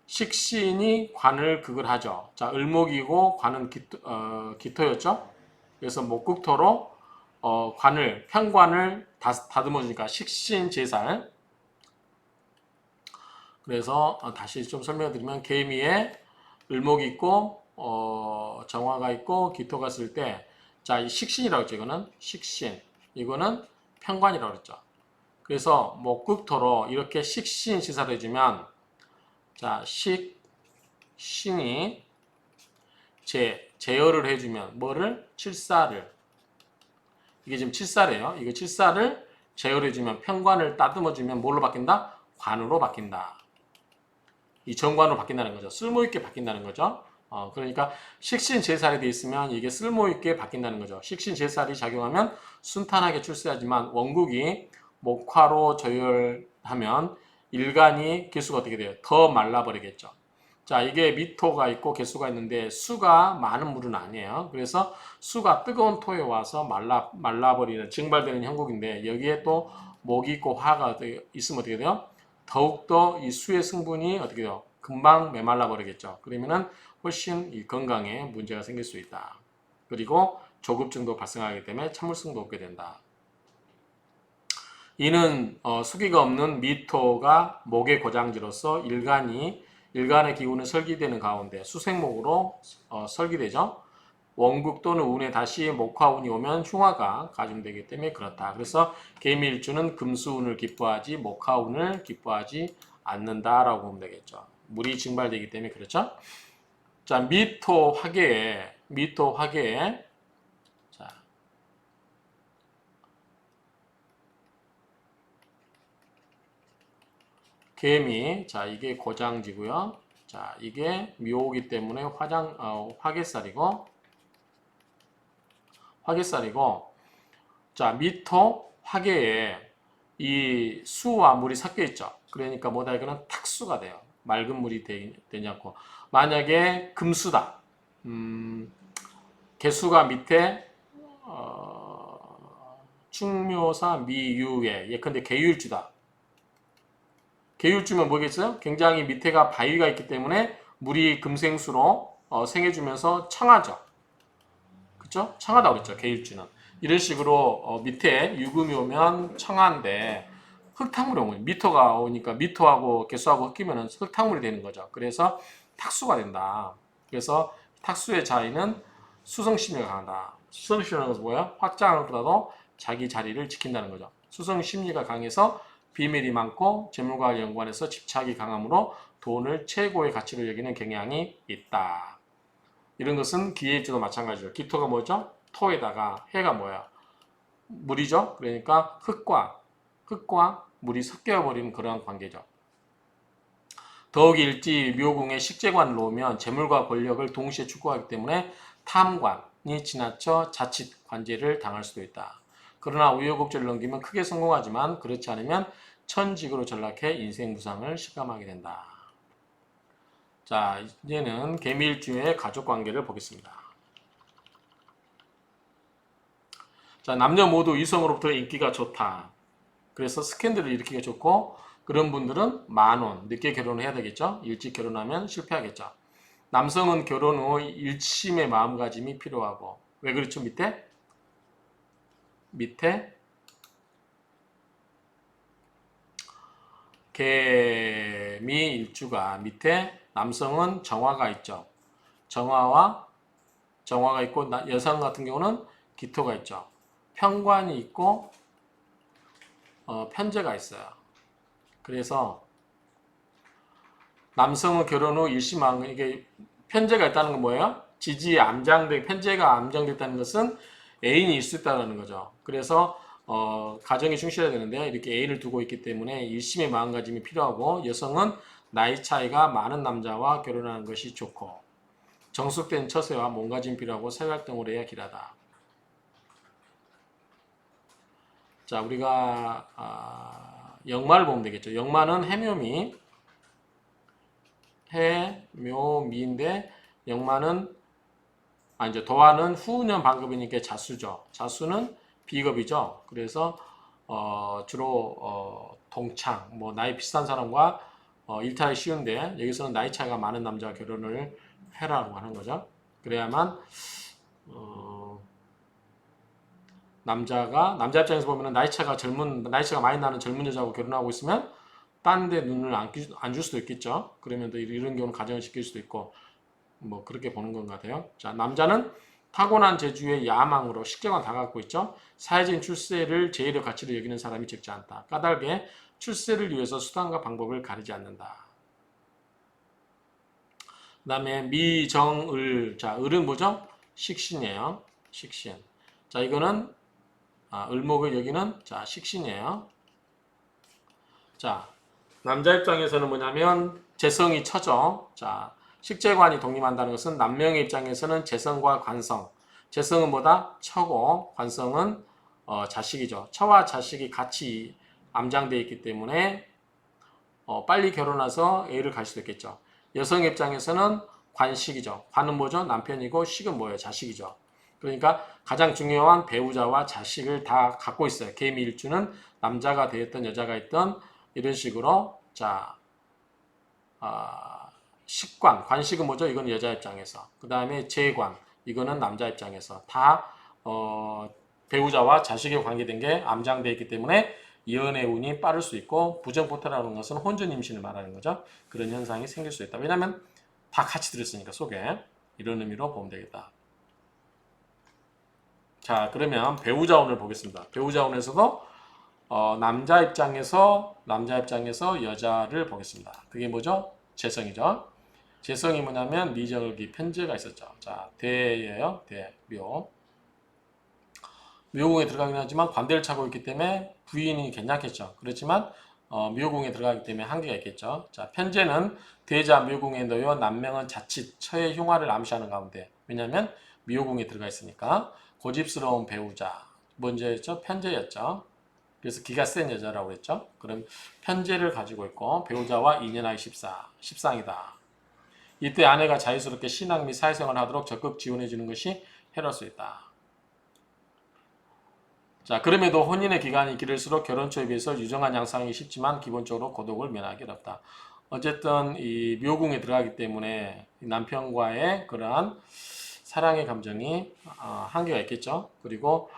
식신이 관을 극을 하죠. 자, 을목이고 관은 기토였죠. 그래서 목극토로 편관을 다듬어 주니까 식신제살. 그래서 다시 좀 설명드리면 개미에 을목이 있고 정화가 있고 기토가 있을 때, 자, 이 식신이라고 했죠. 이거는 식신, 이거는 편관이라고 그랬죠. 그래서 목극토로 이렇게 식신 시사를 해주면, 자, 식신이 제어를 해주면 뭐를? 칠사를, 이게 지금 칠사래요. 이거 칠사를 제어를 해주면, 편관을 따듬어주면 뭘로 바뀐다? 관으로 바뀐다. 이 정관으로 바뀐다는 거죠. 쓸모있게 바뀐다는 거죠. 그러니까 식신제살이 되어 있으면 이게 쓸모있게 바뀐다는 거죠. 식신제살이 작용하면 순탄하게 출세하지만 원국이 목화로 저열하면 일간이 개수가 어떻게 돼요? 더 말라버리겠죠. 자, 이게 미토가 있고 개수가 있는데 수가 많은 물은 아니에요. 그래서 수가 뜨거운 토에 와서 말라버리는, 증발되는 형국인데, 여기에 또 목이 있고 화가 있으면 어떻게 돼요? 더욱더 이 수의 성분이 어떻게 돼요? 금방 메말라 버리겠죠. 그러면은 훨씬 이 건강에 문제가 생길 수 있다. 그리고 조급증도 발생하기 때문에 참을성도 없게 된다. 이는 수기가 없는 미토가 목의 고장지로서 일간의 기운은 설기되는 가운데 수생목으로 설기되죠. 원국 또는 운에 다시 목화운이 오면 흉화가 가중되기 때문에 그렇다. 그래서 개미일주는 금수운을 기뻐하지 목화운을 기뻐하지 않는다라고 보면 되겠죠. 물이 증발되기 때문에 그렇죠. 자, 미토 화계에 자, 개미, 자, 이게 고장지고요. 자, 이게 묘기 때문에 화계살이고, 자, 미토 화계에 이 수와 물이 섞여 있죠. 그러니까 뭐다, 이거는 탁수가 돼요. 맑은 물이 되지 않고. 만약에 금수다. 개수가 밑에 충묘사 미유에 예컨대 개유일주다. 개유일주면 뭐겠어요? 굉장히 밑에가 바위가 있기 때문에 물이 금생수로 생해주면서 청하죠. 그쵸? 청하다고 그랬죠. 개유일주는. 이런 식으로 밑에 유금이 오면 청한데, 흙탕물이 오면 미토가 오니까 미토하고 개수하고 섞이면 흙탕물이 되는 거죠. 그래서 탁수가 된다. 그래서 탁수의 자리는 수성심리가 강하다. 수성심리라는 것은 뭐야? 확장하는 것보다도 자기 자리를 지킨다는 거죠. 수성심리가 강해서 비밀이 많고 재물과 연관해서 집착이 강하므로 돈을 최고의 가치로 여기는 경향이 있다. 이런 것은 기해일주도 마찬가지죠. 기토가 뭐죠? 토에다가 해가 뭐야? 물이죠. 그러니까 흙과 물이 섞여버리는 그러한 관계죠. 더욱 일찍 묘궁에 식재관을 놓으면 재물과 권력을 동시에 축구하기 때문에 탐관이 지나쳐 자칫 관제를 당할 수도 있다. 그러나 우여곡절을 넘기면 크게 성공하지만 그렇지 않으면 천직으로 전락해 인생 무상을 실감하게 된다. 자, 이제는 개미일주의 가족관계를 보겠습니다. 자, 남녀 모두 이성으로부터 인기가 좋다. 그래서 스캔들을 일으키기가 좋고 그런 분들은 만원, 늦게 결혼을 해야 되겠죠. 일찍 결혼하면 실패하겠죠. 남성은 결혼 후 일침의 마음가짐이 필요하고 왜 그렇죠? 밑에 개미일주가 밑에 남성은 정화가 있죠. 정화가 있고 여성 같은 경우는 기토가 있죠. 편관이 있고 편제가 있어요. 그래서 남성은 결혼 후 일심망 이게 편제가 있다는 건 뭐예요? 지지에 편제가 암장됐다는 것은 애인이 있을 수 있다는 거죠. 그래서 가정이 충실해야 되는데 이렇게 애인을 두고 있기 때문에 일심의 마음가짐이 필요하고 여성은 나이 차이가 많은 남자와 결혼하는 것이 좋고 정숙된 처세와 몸가짐이 필요하고 사회활동을 해야 길하다. 자, 우리가 역마를 보면 되겠죠. 역마는 해묘미인데 역마는 이제 도화는 후년 반급이니까 자수죠. 자수는 비겁이죠. 그래서 주로 동창, 뭐 나이 비슷한 사람과 일탈이 쉬운데 여기서는 나이 차이가 많은 남자와 결혼을 해라고 하는 거죠. 그래야만 남자 입장에서 보면은 나이 차가 많이 나는 젊은 여자하고 결혼하고 있으면 딴 데 눈을 안 줄 수도 있겠죠. 그러면 또 이런 경우는 가정을 지킬 수도 있고 뭐 그렇게 보는 것 같아요. 자, 남자는 타고난 재주의 야망으로 식재관 다 갖고 있죠. 사회적인 출세를 제일의 가치로 여기는 사람이 적지 않다. 까닭에 출세를 위해서 수단과 방법을 가리지 않는다. 그 다음에 미정을. 자, 을은 뭐죠? 식신이에요. 식신. 자, 이거는 을목을 여기는 자 식신이에요. 자, 남자 입장에서는 뭐냐면 재성이 처죠. 자, 식재관이 독립한다는 것은 남명의 입장에서는 재성과 관성. 재성은 뭐다? 처고, 관성은 자식이죠. 처와 자식이 같이 암장되어 있기 때문에 빨리 결혼해서 애를 갈 수도 있겠죠. 여성 입장에서는 관식이죠. 관은 뭐죠? 남편이고 식은 뭐예요? 자식이죠. 그러니까 가장 중요한 배우자와 자식을 다 갖고 있어요. 개미일주는 남자가 되었던 여자가 있던 이런 식으로 자 식관, 관식은 뭐죠? 이건 여자 입장에서. 그 다음에 재관, 이거는 남자 입장에서 다 배우자와 자식에 관계된 게 암장되어 있기 때문에 예언의 운이 빠를 수 있고 부정포태라는 것은 혼전 임신을 말하는 거죠. 그런 현상이 생길 수 있다. 왜냐하면 다 같이 들었으니까 속에 이런 의미로 보면 되겠다. 자, 그러면 배우자운을 보겠습니다. 배우자운에서도 남자 입장에서 여자를 보겠습니다. 그게 뭐죠? 재성이죠. 재성이 뭐냐면 미절기 편제가 있었죠. 자, 대예요. 대, 묘. 묘궁에 들어가긴 하지만 관대를 차고 있기 때문에 부인이 괜찮겠죠. 그렇지만 묘궁에 들어가기 때문에 한계가 있겠죠. 자, 편제는 대자 묘궁에 놓여 남명은 자칫 처의 흉화를 암시하는 가운데. 왜냐하면 묘궁에 들어가 있으니까 고집스러운 배우자. 먼저였죠? 편제였죠. 그래서 기가 센 여자라고 했죠. 그럼 편제를 가지고 있고 배우자와 인연하기 십상이다. 이때 아내가 자유스럽게 신앙 및 사회생활을 하도록 적극 지원해 주는 것이 해로울 수 있다. 자, 그럼에도 혼인의 기간이 길을수록 결혼 초에 비해서 유정한 양상이 쉽지만 기본적으로 고독을 면하기 어렵다. 어쨌든 이 묘궁에 들어가기 때문에 남편과의 그러한 사랑의 감정이 한계가 있겠죠. 그리고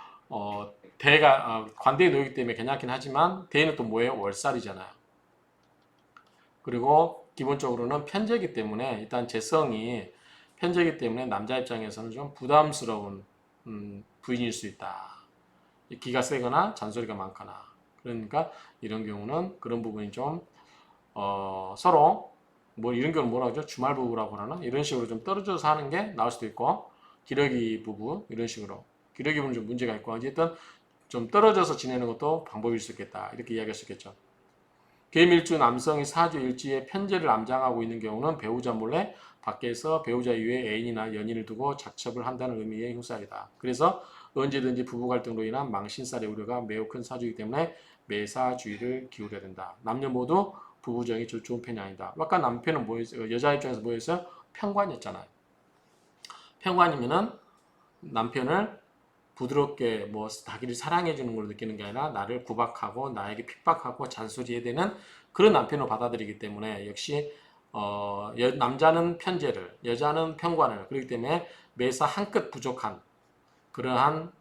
대가 관대에 놓이기 때문에 괜찮긴 하지만 대는 또 뭐예요? 월살이잖아요. 그리고 기본적으로는 편제이기 때문에 일단 재성이 편제이기 때문에 남자 입장에서는 좀 부담스러운 부인일 수 있다. 기가 세거나 잔소리가 많거나 그러니까 이런 경우는 그런 부분이 좀 서로 뭐 이런 경우는 뭐라 그러죠? 주말 부부라고 하나? 이런 식으로 좀 떨어져서 하는 게 나을 수도 있고 기러기 부부 이런 식으로 기러기 부부는 좀 문제가 있고 어쨌든 좀 떨어져서 지내는 것도 방법일 수 있겠다 이렇게 이야기할 수 있겠죠. 계밀주 남성이 사주 일지에 편제를 암장하고 있는 경우는 배우자 몰래 밖에서 배우자 이외에 애인이나 연인을 두고 작첩을 한다는 의미의 형사이다. 그래서 언제든지 부부 갈등으로 인한 망신살의 우려가 매우 큰 사주이기 때문에 매사주의를 기울여야 된다. 남녀 모두 부부정이 좋은 편이 아니다. 아까 남편은 뭐였어요? 여자 입장에서 뭐였어요? 편관이었잖아요. 편관이면은 남편을 부드럽게 뭐 자기를 사랑해 주는 걸 느끼는 게 아니라 나를 구박하고 나에게 핍박하고 잔소리해야 되는 그런 남편으로 받아들이기 때문에 역시 남자는 편제를 여자는 편관을 그렇기 때문에 매사 한 끗 부족한 그러한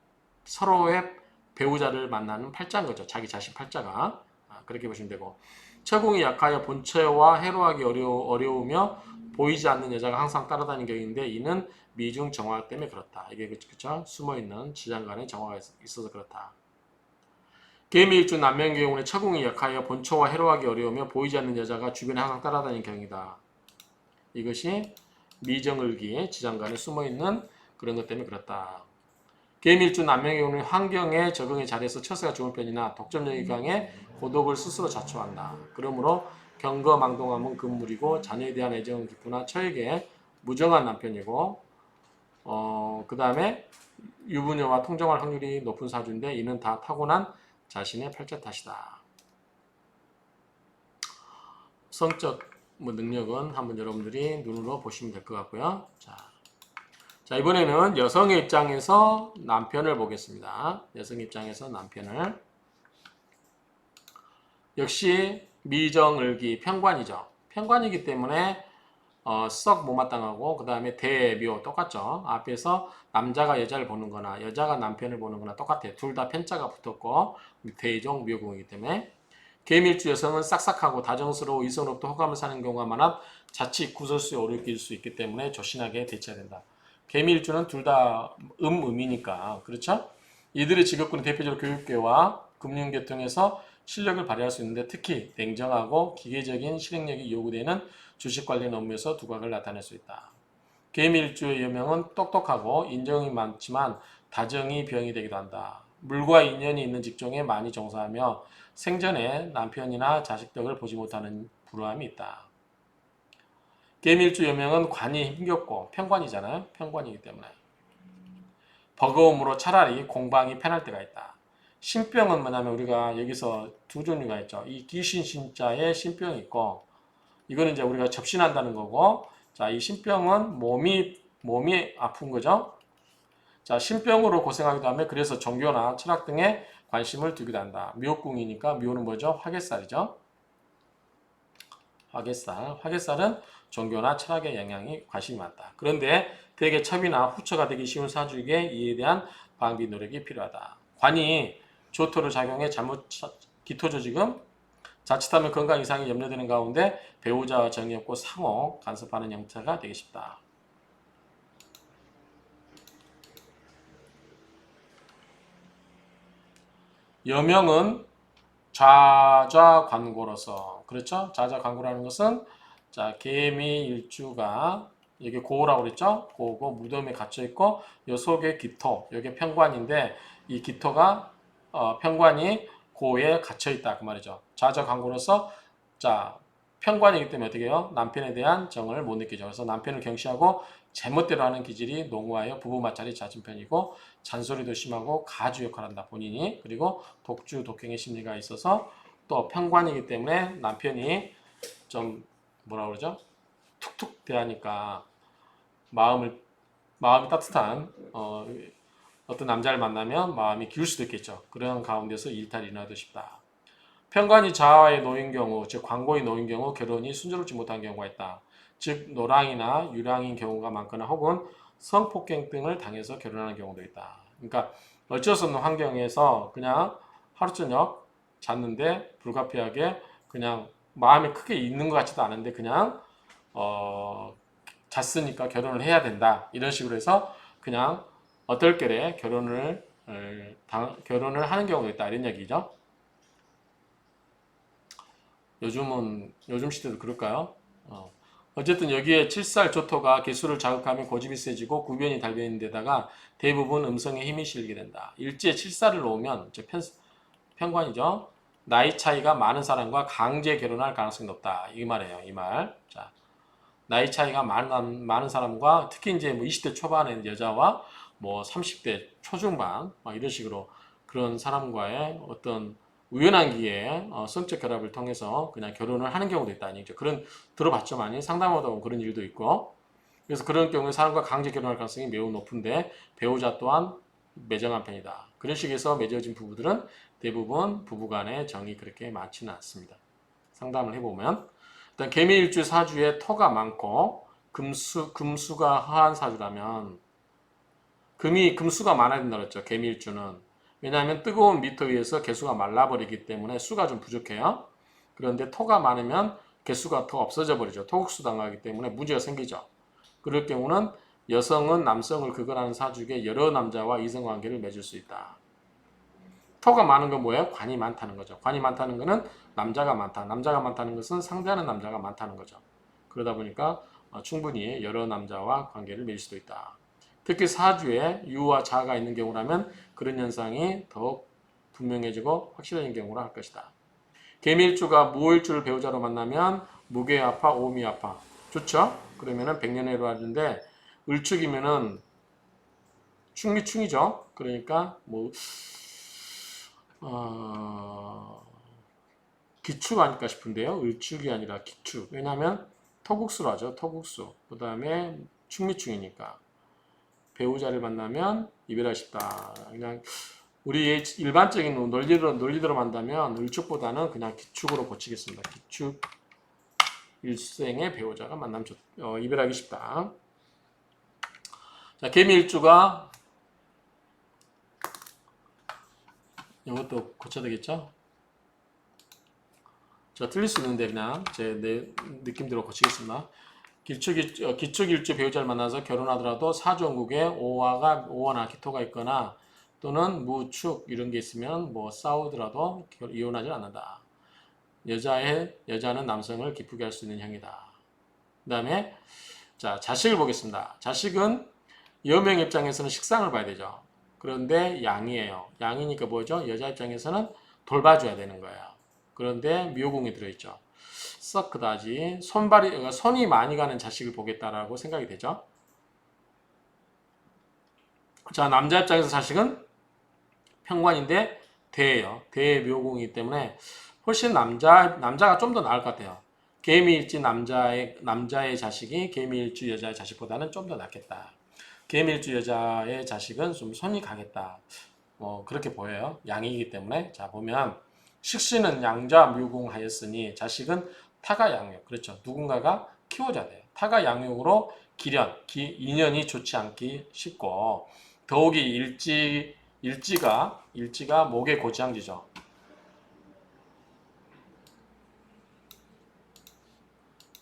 서로의 배우자를 만나는 팔자인 거죠. 자기 자신 팔자가 그렇게 보시면 되고 처궁이 약하여 본처와 해로하기 어려우며 보이지 않는 여자가 항상 따라다니는 경우인데 이는 미중 정화 때문에 그렇다. 이게 그쵸? 숨어있는 지장간의 정화가 있어서 그렇다. 계미일주 남명의 경우는 처궁이 약하여 본처와 해로하기 어려우며 보이지 않는 여자가 주변에 항상 따라다니는 경우이다. 이것이 미정을기 지장간에 숨어있는 그런 것 때문에 그렇다. 계밀주 남명의 경우는 환경에 적응이 잘해서 처세가 좋은 편이나 독점력이 강해 고독을 스스로 자초한다. 그러므로 경거망동함은 금물이고 자녀에 대한 애정은 깊으나 처에게 무정한 남편이고 그 다음에 유부녀와 통정할 확률이 높은 사주인데 이는 다 타고난 자신의 팔자 탓이다. 성적 능력은 한번 여러분들이 눈으로 보시면 될 것 같고요. 자, 이번에는 여성의 입장에서 남편을 보겠습니다. 여성 입장에서 남편을. 역시 미정을기 편관이죠. 편관이기 때문에 썩 못마땅하고 그 다음에 대묘 똑같죠. 앞에서 남자가 여자를 보는 거나 여자가 남편을 보는 거나 똑같아요. 둘 다 편자가 붙었고 대종 묘궁이기 때문에 계밀주 여성은 싹싹하고 다정스러워 이성으로부터 호감을 사는 경우가 많아 자칫 구설수에 오르길 수 있기 때문에 조신하게 대처해야 된다. 계밀주는 둘 다 음이니까 그렇죠? 이들의 직업군은 대표적으로 교육계와 금융계통에서 실력을 발휘할 수 있는데 특히 냉정하고 기계적인 실행력이 요구되는 주식 관련 업무에서 두각을 나타낼 수 있다. 계밀주의 여명은 똑똑하고 인정이 많지만 다정이 병이 되기도 한다. 물과 인연이 있는 직종에 많이 종사하며 생전에 남편이나 자식 덕을 보지 못하는 불우함이 있다. 계밀주 여명은 관이 힘겹고 편관이잖아요. 편관이기 때문에 버거움으로 차라리 공방이 편할 때가 있다. 신병은 뭐냐면 우리가 여기서 두 종류가 있죠. 이 귀신 신자의 신병이 있고 이거는 이제 우리가 접신한다는 거고 자, 이 신병은 몸이 아픈 거죠. 자, 신병으로 고생하기도 하며 그래서 종교나 철학 등에 관심을 두기도 한다. 묘궁이니까 묘는 뭐죠? 화개살이죠. 화개살은 종교나 철학의 영향이 관심이 많다. 그런데 대개 첩이나 후처가 되기 쉬운 사주에게 이에 대한 방비 노력이 필요하다. 관이 조토를 작용해 잘못 기토죠 지금. 자칫하면 건강 이상이 염려되는 가운데 배우자와 정이 없고 상호 간섭하는 형태가 되기 쉽다. 여명은 좌좌관고로서 그렇죠? 좌좌관고라는 것은 자 개미 일주가 여기 고라고 그랬죠? 고고 무덤에 갇혀 있고 요 속에 기토 여기 편관인데 이 기토가 편관이 고에 갇혀 있다 그 말이죠. 좌좌관고로서 자 편관이기 때문에 어떻게 해요? 남편에 대한 정을 못 느끼죠. 그래서 남편을 경시하고 제멋대로 하는 기질이 농후하여 부부 마찰이 잦은 편이고 잔소리도 심하고 가주 역할을 한다 본인이. 그리고 독주 독행의 심리가 있어서 또 편관이기 때문에 남편이 좀 뭐라 그러죠? 툭툭 대하니까 마음이 따뜻한 어떤 남자를 만나면 마음이 기울 수도 있겠죠. 그런 가운데서 일탈이 일어나도 싶다. 편관이 자아에 놓인 경우, 즉 광고에 놓인 경우 결혼이 순조롭지 못한 경우가 있다. 즉 노랑이나 유랑인 경우가 많거나 혹은 성폭행 등을 당해서 결혼하는 경우도 있다. 그러니까 어쩔 수 없는 환경에서 그냥 하루 저녁 잤는데 불가피하게 그냥 마음이 크게 있는 것 같지도 않은데 그냥 잤으니까 결혼을 해야 된다. 이런 식으로 해서 그냥 어떨결에 결혼을 하는 경우도 있다. 이런 얘기죠. 요즘 시대도 그럴까요? 어쨌든 여기에 7살 조토가 개수를 자극하면 고집이 세지고 구변이 달려있는 데다가 대부분 음성에 힘이 실리게 된다. 일지에 7살을 놓으면 편관이죠. 나이 차이가 많은 사람과 강제 결혼할 가능성이 높다. 이 말이에요. 이 말. 자, 나이 차이가 많은 사람과 특히 이제 뭐 20대 초반의 여자와 뭐 30대 초중반 막 이런 식으로 그런 사람과의 어떤 우연한 기회에 성적 결합을 통해서 그냥 결혼을 하는 경우도 있다는 얘기죠. 그런 들어봤죠 많이 상담하다 보면 그런 일도 있고 그래서 그런 경우에 사람과 강제 결혼할 가능성이 매우 높은데 배우자 또한 매정한 편이다. 그런 식에서 맺어진 부부들은 대부분 부부간의 정이 그렇게 많지는 않습니다. 상담을 해보면 일단 개미일주 사주에 토가 많고 금수가 화한 사주라면 금수가 많아야 된다고 했죠. 개미일주는. 왜냐하면 뜨거운 미터 위에서 개수가 말라버리기 때문에 수가 좀 부족해요. 그런데 토가 많으면 개수가 더 없어져 버리죠. 토국수 당하기 때문에 문제가 생기죠. 그럴 경우는 여성은 남성을 극을하는 사주에 여러 남자와 이성관계를 맺을 수 있다. 토가 많은 건 뭐예요? 관이 많다는 거죠. 관이 많다는 것은 남자가 많다. 남자가 많다는 것은 상대하는 남자가 많다는 거죠. 그러다 보니까 충분히 여러 남자와 관계를 맺을 수도 있다. 특히 사주에 유와 자가 있는 경우라면 그런 현상이 더욱 분명해지고 확실해진 경우라 할 것이다. 개미일주가 무일주를 배우자로 만나면 무괴아파, 오미아파. 좋죠? 그러면은 백년해로 하는데 을축이면은 충미충이죠. 그러니까 뭐 기축 아닐까 싶은데요. 을축이 아니라 기축. 왜냐하면 토국수로 하죠. 토국수. 그 다음에 충미충이니까. 배우자를 만나면 이별하고 싶다. 그냥 우리 일반적인 논리대로 만다면 을축보다는 그냥 기축으로 고치겠습니다. 기축 일생의 배우자가 만나면 이별하기 쉽다. 자, 개미일주가 이것도 고쳐야 되겠죠? 자, 틀릴 수 있는데 그냥 내 느낌대로 고치겠습니다. 기축일주 배우자를 만나서 결혼하더라도 사주원국에 오화나 기토가 있거나 또는 무축 이런 게 있으면 뭐 싸우더라도 이혼하지 않는다. 여자는 남성을 기쁘게 할 수 있는 형이다. 그 다음에 자, 자식을 보겠습니다. 자식은 여명 입장에서는 식상을 봐야 되죠. 그런데 양이에요. 양이니까 뭐죠? 여자 입장에서는 돌봐줘야 되는 거예요. 그런데 묘공이 들어있죠. 썩 그다지 손이 많이 가는 자식을 보겠다라고 생각이 되죠. 자, 남자 입장에서 자식은 평관인데 대예요. 대의 묘공이기 때문에 훨씬 남자가 좀 더 나을 것 같아요. 개미일지 남자의 자식이 개미일주 여자의 자식보다는 좀 더 낫겠다. 개미일주 여자의 자식은 좀 손이 가겠다. 그렇게 보여요. 양이기 때문에. 자, 보면 식신은 양자 묘공하였으니 자식은 타가 양육. 그렇죠. 누군가가 키워줘야 돼요. 타가 양육으로 인연이 좋지 않기 쉽고 더욱이 일지가 목의 고지항지죠.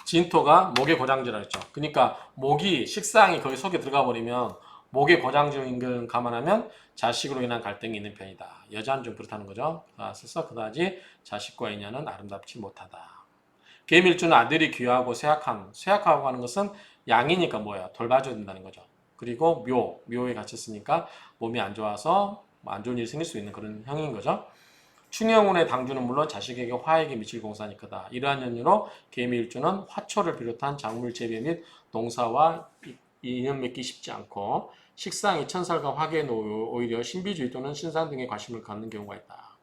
진토가 목의 고장지라 했죠. 그러니까 식상이 거기 속에 들어가 버리면 목의 고장지인 감안하면 자식으로 인한 갈등이 있는 편이다. 여자는 좀 그렇다는 거죠. 그래서 그다지 자식과 인연은 아름답지 못하다. 계밀주는 아들이 귀하고 쇠약하고 하는 것은 양이니까 뭐야? 돌봐줘야 된다는 거죠. 그리고 묘에 갇혔으니까 몸이 안 좋아서 안 좋은 일이 생길 수 있는 그런 형인 거죠. 충영운의 당주는 물론 자식에게 화에게 미칠 공산이 크다. 이러한 연유로 개미일주는 화초를 비롯한 작물 재배 및 농사와 인연 맺기 쉽지 않고 식상이 천살과 화계에 오히려 신비주의 또는 신상 등에 관심을 갖는 경우가 있다.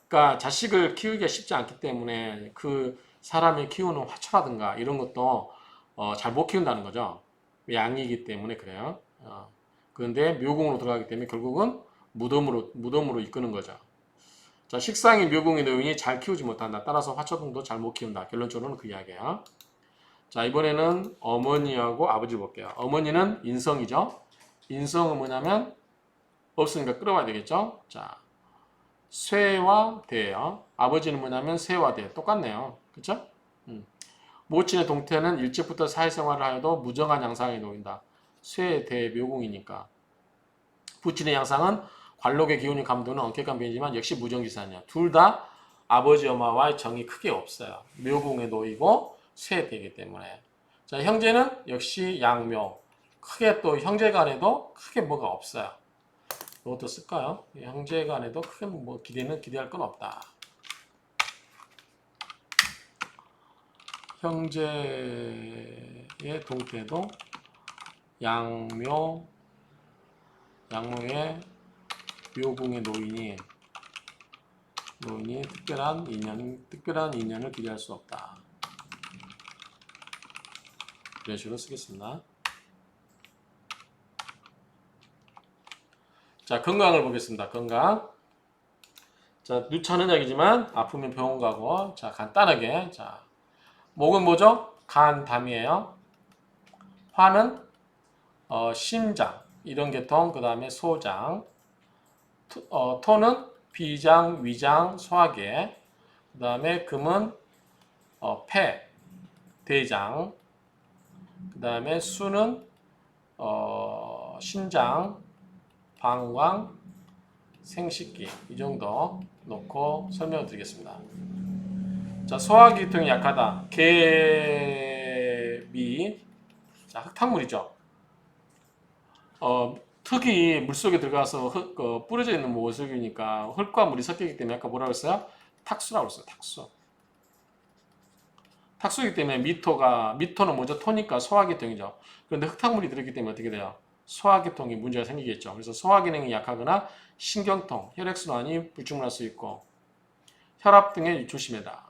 그러니까 자식을 키우기가 쉽지 않기 때문에 그 사람이 키우는 화초라든가 이런 것도 잘 못 키운다는 거죠. 양이기 때문에 그래요. 그런데 묘공으로 들어가기 때문에 결국은 무덤으로 이끄는 거죠. 자, 식상이 묘공의 노인이 잘 키우지 못한다. 따라서 화초등도 잘 못 키운다. 결론적으로는 그 이야기예요. 자, 이번에는 어머니하고 아버지 볼게요. 어머니는 인성이죠. 인성은 뭐냐면 없으니까 끌어와야 되겠죠. 자, 쇠와 대예요. 아버지는 뭐냐면 쇠와 대. 똑같네요. 그쵸? 모친의 동태는 일찍부터 사회생활을 하여도 무정한 양상에 놓인다. 쇠, 대, 묘공이니까. 부친의 양상은 관록의 기운이 감도는 엄격한 편이지만 역시 무정지산이야. 둘 다 아버지 엄마와의 정이 크게 없어요. 묘공에 놓이고 쇠되기 때문에. 자, 형제는 역시 양묘. 크게 또 형제간에도 크게 뭐가 없어요. 이것도 쓸까요? 형제간에도 크게 기대할 건 없다. 형제의 동태도 양묘의 묘궁의 노인이 특별한 인연을 기대할 수 없다. 이런 식으로 쓰겠습니다. 자, 건강을 보겠습니다. 건강. 자, 누차는 약이지만 아프면 병원 가고. 자, 간단하게. 자, 목은 뭐죠? 간, 담이에요. 화는 심장, 이런 계통, 그 다음에 소장. 토는 비장, 위장, 소화계. 그 다음에 금은 폐, 대장. 그 다음에 수는 신장, 방광, 생식기. 이 정도 놓고 설명을 드리겠습니다. 자, 소화기통이 약하다. 개미. 자, 흙탕물이죠. 흙이 물속에 들어가서 뿌려져 있는 모습이니까 흙과 물이 섞이기 때문에 아까 뭐라고 했어요? 탁수라고 했어요. 탁수. 탁수이기 때문에 미토는 먼저 토니까 소화기통이죠. 그런데 흙탕물이 들어있기 때문에 어떻게 돼요? 소화기통이 문제가 생기겠죠. 그래서 소화기능이 약하거나 신경통, 혈액순환이 불충분할 수 있고 혈압 등에 조심해라.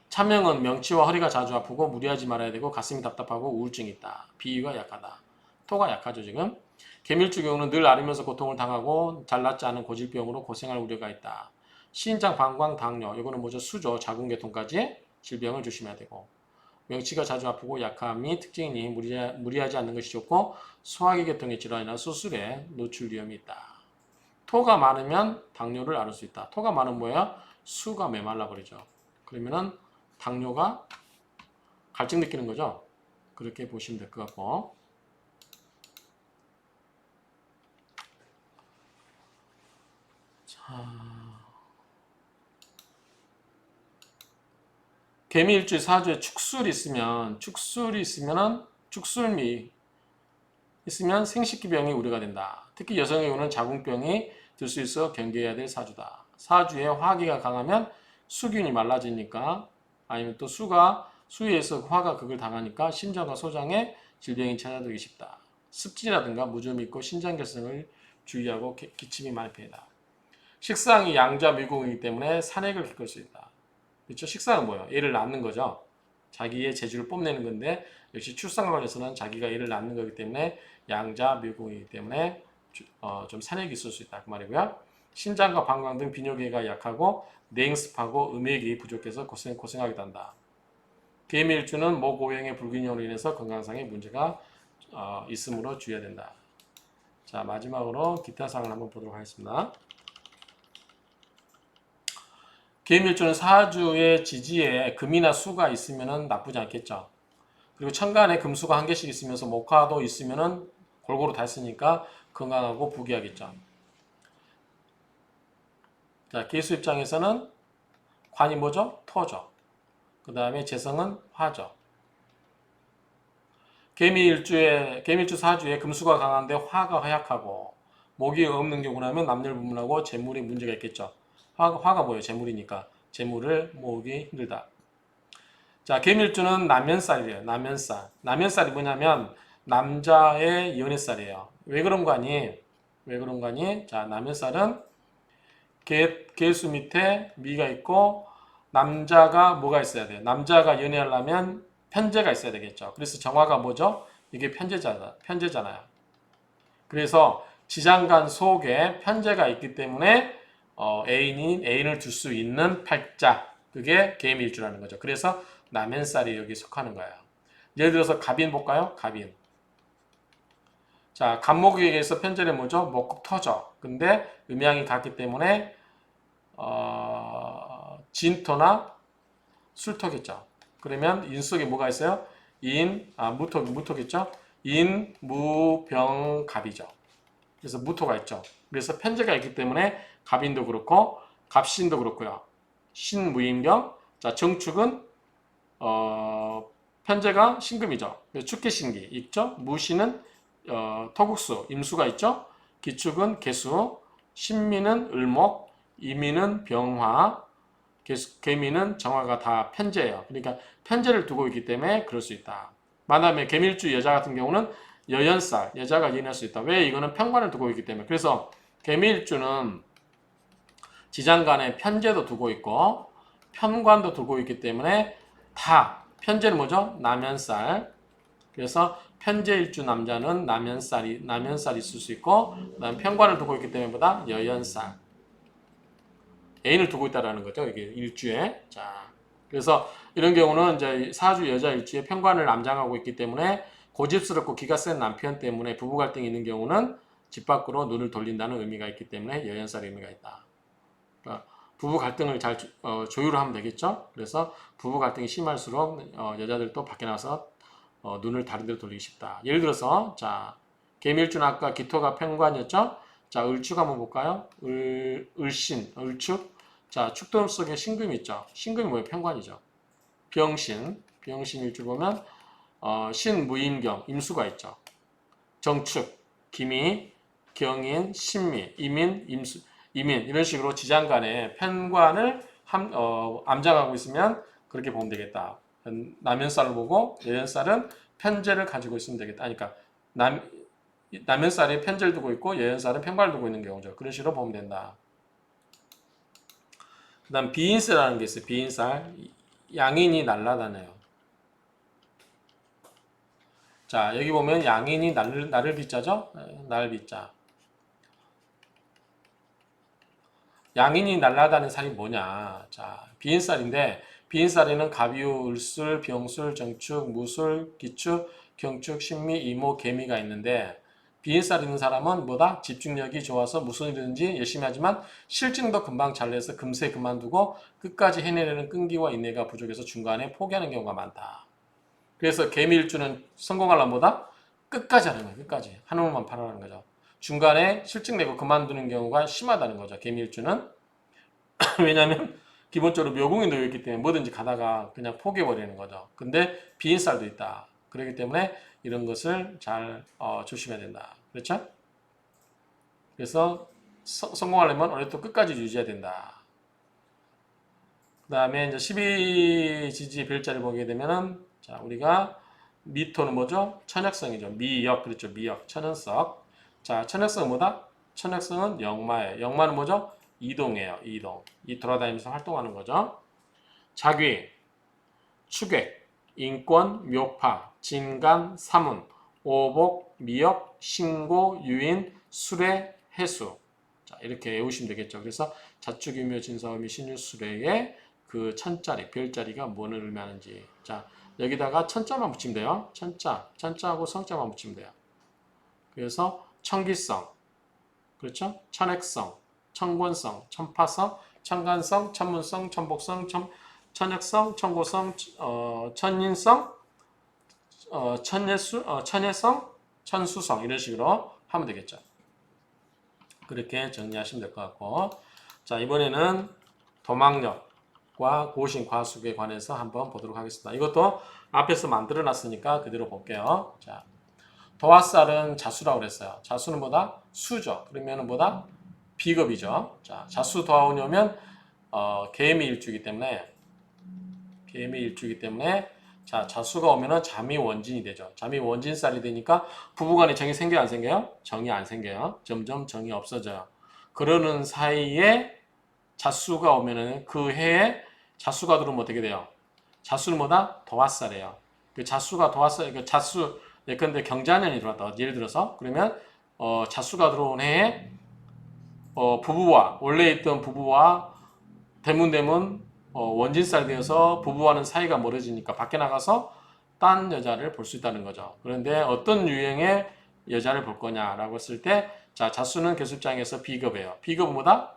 차명은 명치와 허리가 자주 아프고 무리하지 말아야 되고 가슴이 답답하고 우울증이 있다. 비위가 약하다. 토가 약하죠 지금. 계밀주 경우는 늘 앓으면서 고통을 당하고 잘 낫지 않은 고질병으로 고생할 우려가 있다. 신장, 방광, 당뇨, 이거는 뭐죠? 수조, 자궁계통까지 질병을 조심해야 되고 명치가 자주 아프고 약함이 특징이니 무리하지 않는 것이 좋고 소화기 계통의 질환이나 수술에 노출 위험이 있다. 토가 많으면 당뇨를 앓을 수 있다. 토가 많으면 뭐예요? 수가 메말라 버리죠. 그러면은 당뇨가 갈증 느끼는 거죠. 그렇게 보시면 될 것 같고. 자, 개미 일주일 사주에 축술이 있으면은 축술미 있으면 생식기병이 우려가 된다. 특히 여성의 경우는 자궁병이 들 수 있어 경계해야 될 사주다. 사주에 화기가 강하면 수균이 말라지니까 아니면 또 수위에서 화가 극을 당하니까 심장과 소장에 질병이 찾아들기 쉽다. 습진이라든가 무좀이 있고 신장결석을 주의하고 기침이 많이 피해다. 식상이 양자 미궁이기 때문에 산액을 겪을 수 있다. 그렇죠? 식상은 뭐예요? 애를 낳는 거죠. 자기의 재주를 뽐내는 건데 역시 출산과 관련해서는 자기가 애를 낳는 거기 때문에 양자 미궁이기 때문에 좀 산액이 있을 수 있다 그 말이고요. 신장과 방광 등 비뇨기가 약하고 냉습하고 음액이 부족해서 고생하게 한다. 개미일주는 목 오행의 불균형으로 인해서 건강상의 문제가 있으므로 주의해야 된다. 자, 마지막으로 기타 사항을 한번 보도록 하겠습니다. 개미일주는 사주의 지지에 금이나 수가 있으면 나쁘지 않겠죠. 그리고 천간에 금수가 한 개씩 있으면서 목화도 있으면 골고루 다 있으니까 건강하고 부귀하겠죠. 자, 개수 입장에서는 관이 뭐죠? 토죠. 그 다음에 재성은 화죠. 개미일주 사주에 금수가 강한데 화가 허약하고 목이 없는 경우라면 남녀불문하고 재물이 문제가 있겠죠. 화가 뭐예요? 재물이니까 재물을 모으기 힘들다. 자, 개미일주는 남연살이래요. 남연살이 뭐냐면 남자의 연애살이에요. 왜 그런 거 아니? 자, 남연살은 개수 밑에 미가 있고 남자가 뭐가 있어야 돼요? 남자가 연애하려면 편제가 있어야 되겠죠. 그래서 정화가 뭐죠? 이게 편제잖아요. 그래서 지장간 속에 편제가 있기 때문에 애인을 둘 수 있는 팔자, 그게 개미일주라는 거죠. 그래서 남연살이 여기 속하는 거예요. 예를 들어서 갑인 볼까요? 갑인. 자, 갑목에게서 편제는 뭐죠? 목금토죠. 근데 음양이 같기 때문에 진토나 술토겠죠. 그러면 인 속에 뭐가 있어요? 무토겠죠? 인, 무, 병, 갑이죠. 그래서 무토가 있죠. 그래서 편제가 있기 때문에 갑인도 그렇고 갑신도 그렇고요. 신무임경. 자, 정축은 편제가 신금이죠. 축계신기 있죠. 무신은 토국수, 임수가 있죠. 기축은 개수, 신민은 을목, 이민은 병화, 개미는 정화가 다 편재예요. 그러니까 편재를 두고 있기 때문에 그럴 수 있다. 만약에 개밀주 여자 같은 경우는 여연살, 여자가 유인할 수 있다. 왜? 이거는 편관을 두고 있기 때문에. 그래서 개밀주는 지장간에 편재도 두고 있고 편관도 두고 있기 때문에 다 편재는 뭐죠? 남연살. 그래서 편재일주 남자는 남연살이 있을 수 있고 그다음 편관을 두고 있기 때문에 보다 여연살. 애인을 두고 있다라는 거죠. 이게 일주에. 자, 그래서 이런 경우는 이제 사주 여자 일주에 편관을 남장하고 있기 때문에 고집스럽고 기가 센 남편 때문에 부부 갈등이 있는 경우는 집 밖으로 눈을 돌린다는 의미가 있기 때문에 여연살 의미가 있다. 그러니까 부부 갈등을 잘 조율하면 되겠죠. 그래서 부부 갈등이 심할수록 여자들도 밖에 나가서 눈을 다른 데로 돌리기 쉽다. 예를 들어서 자 개밀주는 아까 기토가 편관이었죠. 자 을축 한번 볼까요? 을신, 을축. 자 축돌 속에 신금이 있죠. 신금이 뭐예요? 편관이죠. 병신 일주 보면 신무임경 임수가 있죠. 정축, 기미, 경인, 신미, 이민, 임수, 이민 이런 식으로 지장간에 편관을 암장하고 있으면 그렇게 보면 되겠다. 남연살을 보고 여연살은 편재를 가지고 있으면 되겠다. 그러니까 남연살이 편재를 두고 있고 여연살은 편관을 두고 있는 경우죠. 그런 식으로 보면 된다. 그 다음 비인세라는 게 있어요. 비인살. 양인이 날아다녀요. 자 여기 보면 양인이 나를 비자죠. 날 비자. 양인이 날아다니는 살이 뭐냐. 자 비인살인데 비인살에는 갑유, 을술, 병술, 정축, 무술, 기축, 경축, 신미, 이모, 개미가 있는데 비인살 있는 사람은 뭐다? 집중력이 좋아서 무슨 일이든지 열심히 하지만 실증도 금방 잘 내서 금세 그만두고 끝까지 해내려는 끈기와 인내가 부족해서 중간에 포기하는 경우가 많다. 그래서 개미일주는 성공하려면 뭐다? 끝까지 하는 거예요. 끝까지. 한 우물만 팔아라는 거죠. 중간에 실증 내고 그만두는 경우가 심하다는 거죠. 개미일주는. 왜냐하면 기본적으로 묘궁이 놓여있기 때문에 뭐든지 가다가 그냥 포기해버리는 거죠. 근데 비인살도 있다. 그렇기 때문에 이런 것을 잘 조심해야 된다. 그렇죠? 그래서 성공하려면 오랫동안 끝까지 유지해야 된다. 그 다음에 이제 12지지 별자를 보게 되면은 자 우리가 미토는 뭐죠? 천역성이죠. 미역 그렇죠. 미역 천연석. 자 천역성은 뭐다? 천역성은 역마예요. 역마는 뭐죠? 이동이에요. 이동. 이 돌아다니면서 활동하는 거죠. 자귀, 추객, 인권, 묘파, 진간, 사문, 오복, 미역, 신고, 유인, 수레, 해수. 자, 이렇게 외우시면 되겠죠. 그래서 자축유묘, 진사오미, 신유수레의 그 천자리, 별자리가 뭐를 의미하는지. 자, 여기다가 천자만 붙이면 돼요. 천자하고 성자만 붙이면 돼요. 그래서 청기성, 그렇죠? 천액성, 청권성, 천파성, 천간성, 천문성, 천복성, 천역성, 천고성, 천인성, 천예성, 천수성 이런 식으로 하면 되겠죠. 그렇게 정리하시면 될 것 같고 자 이번에는 도망력과 고신, 과숙에 관해서 한번 보도록 하겠습니다. 이것도 앞에서 만들어 놨으니까 그대로 볼게요. 자 도화살은 자수라고 그랬어요. 자수는 뭐다? 수죠. 그러면은 뭐다? 비겁이죠. 자, 자수 도화운이 오면 개미일주이기 때문에 자 자수가 오면은 잠이 원진이 되죠. 잠이 원진살이 되니까 부부간에 정이 생겨요, 안 생겨요? 정이 안 생겨요. 점점 정이 없어져요. 그러는 사이에 자수가 오면은 그 해에 자수가 들어오면 어떻게 돼요? 자수는 뭐다? 도화살이에요. 그 자수가 도화살, 그 자수 예컨대 경자년이 들어왔다. 예를 들어서 그러면 자수가 들어온 해에 부부와 원래 있던 부부와 대문대문 원진살이 되어서 부부와는 사이가 멀어지니까 밖에 나가서 딴 여자를 볼 수 있다는 거죠. 그런데 어떤 유형의 여자를 볼 거냐라고 했을 때 자, 자수는 개수장에서 비겁이에요. 비겁은 뭐다?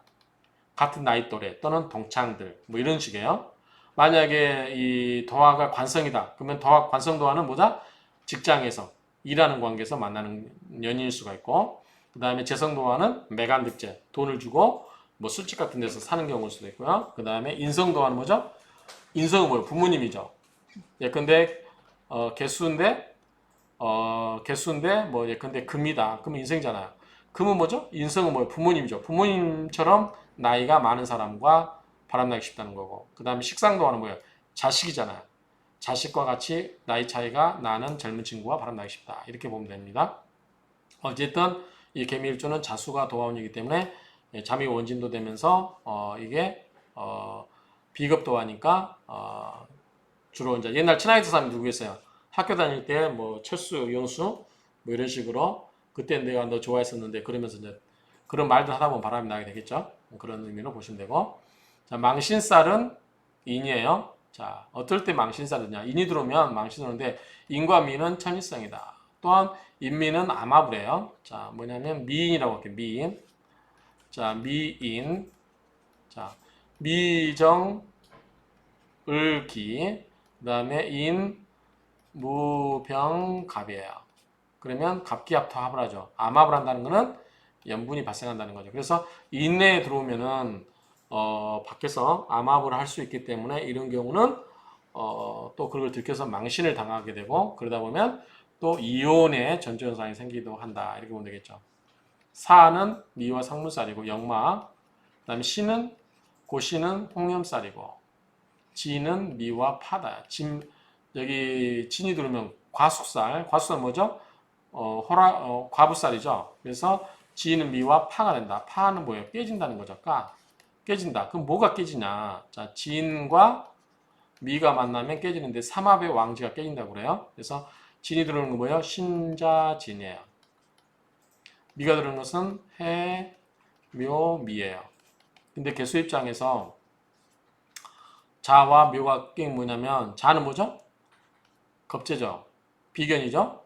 같은 나이 또래 또는 동창들 뭐 이런 식이에요. 만약에 이 도화가 관성이다. 그러면 관성 도화는 뭐다? 직장에서 일하는 관계에서 만나는 연인일 수가 있고 그 다음에 재성도화는 매간득제 돈을 주고 뭐 술집 같은 데서 사는 경우일 수도 있고요. 그 다음에 인성도화는 뭐죠? 인성은 뭐예요? 부모님이죠. 예컨대 개수인데 뭐 예컨대 금이다. 금은 인생이잖아요. 금은 뭐죠? 인성은 뭐예요? 부모님이죠. 부모님처럼 나이가 많은 사람과 바람나기 쉽다는 거고, 그 다음에 식상도화는 뭐예요? 자식이잖아요. 자식과 같이 나이 차이가 나는 젊은 친구와 바람나기 쉽다. 이렇게 보면 됩니다. 어쨌든 이 개미일주는 자수가 도화운이기 때문에 잠이 원진도 되면서 이게 비겁도화니까 주로 이제 옛날 친아이트 사람이 누구였어요? 학교 다닐 때 뭐 철수, 영수 뭐 이런 식으로 그때 내가 너 좋아했었는데 그러면서 이제 그런 말들 하다 보면 바람이 나게 되겠죠. 그런 의미로 보시면 되고, 자, 망신살은 인이에요. 자, 어떨 때 망신살이냐? 인이 들어오면 망신이 오는데 인과 미는 천일성이다. 또한 인미는 암합이에요. 자, 뭐냐면 미인이라고 할게요. 미인. 자, 미인. 자, 미정, 을기. 그 다음에 인, 무병갑이에요. 그러면 갑기합토합을 하죠. 암합을 한다는 거는 염분이 발생한다는 거죠. 그래서 인내에 들어오면은 밖에서 암합을 할 수 있기 때문에 이런 경우는 또 그걸 들켜서 망신을 당하게 되고, 그러다 보면 또 이혼의 전조현상이 생기기도 한다. 이렇게 보면 되겠죠. 사는 미와 상문살이고 역마, 그 다음에 신은 고신은 홍염살이고, 진은 미와 파다. 여기 진이 들으면 과숙살, 과숙살 뭐죠? 과부살이죠. 그래서 진은 미와 파가 된다. 파는 뭐예요? 깨진다는 거죠. 깨진다. 그럼 뭐가 깨지냐? 자, 진과 미가 만나면 깨지는데 삼합의 왕지가 깨진다고 그래요. 그래서 진이 들어오는 건 뭐예요? 신자진이에요. 미가 들어오는 것은 해, 묘, 미예요. 근데 개수 입장에서 자와 묘가 낀 뭐냐면, 자는 뭐죠? 겁재죠. 비견이죠.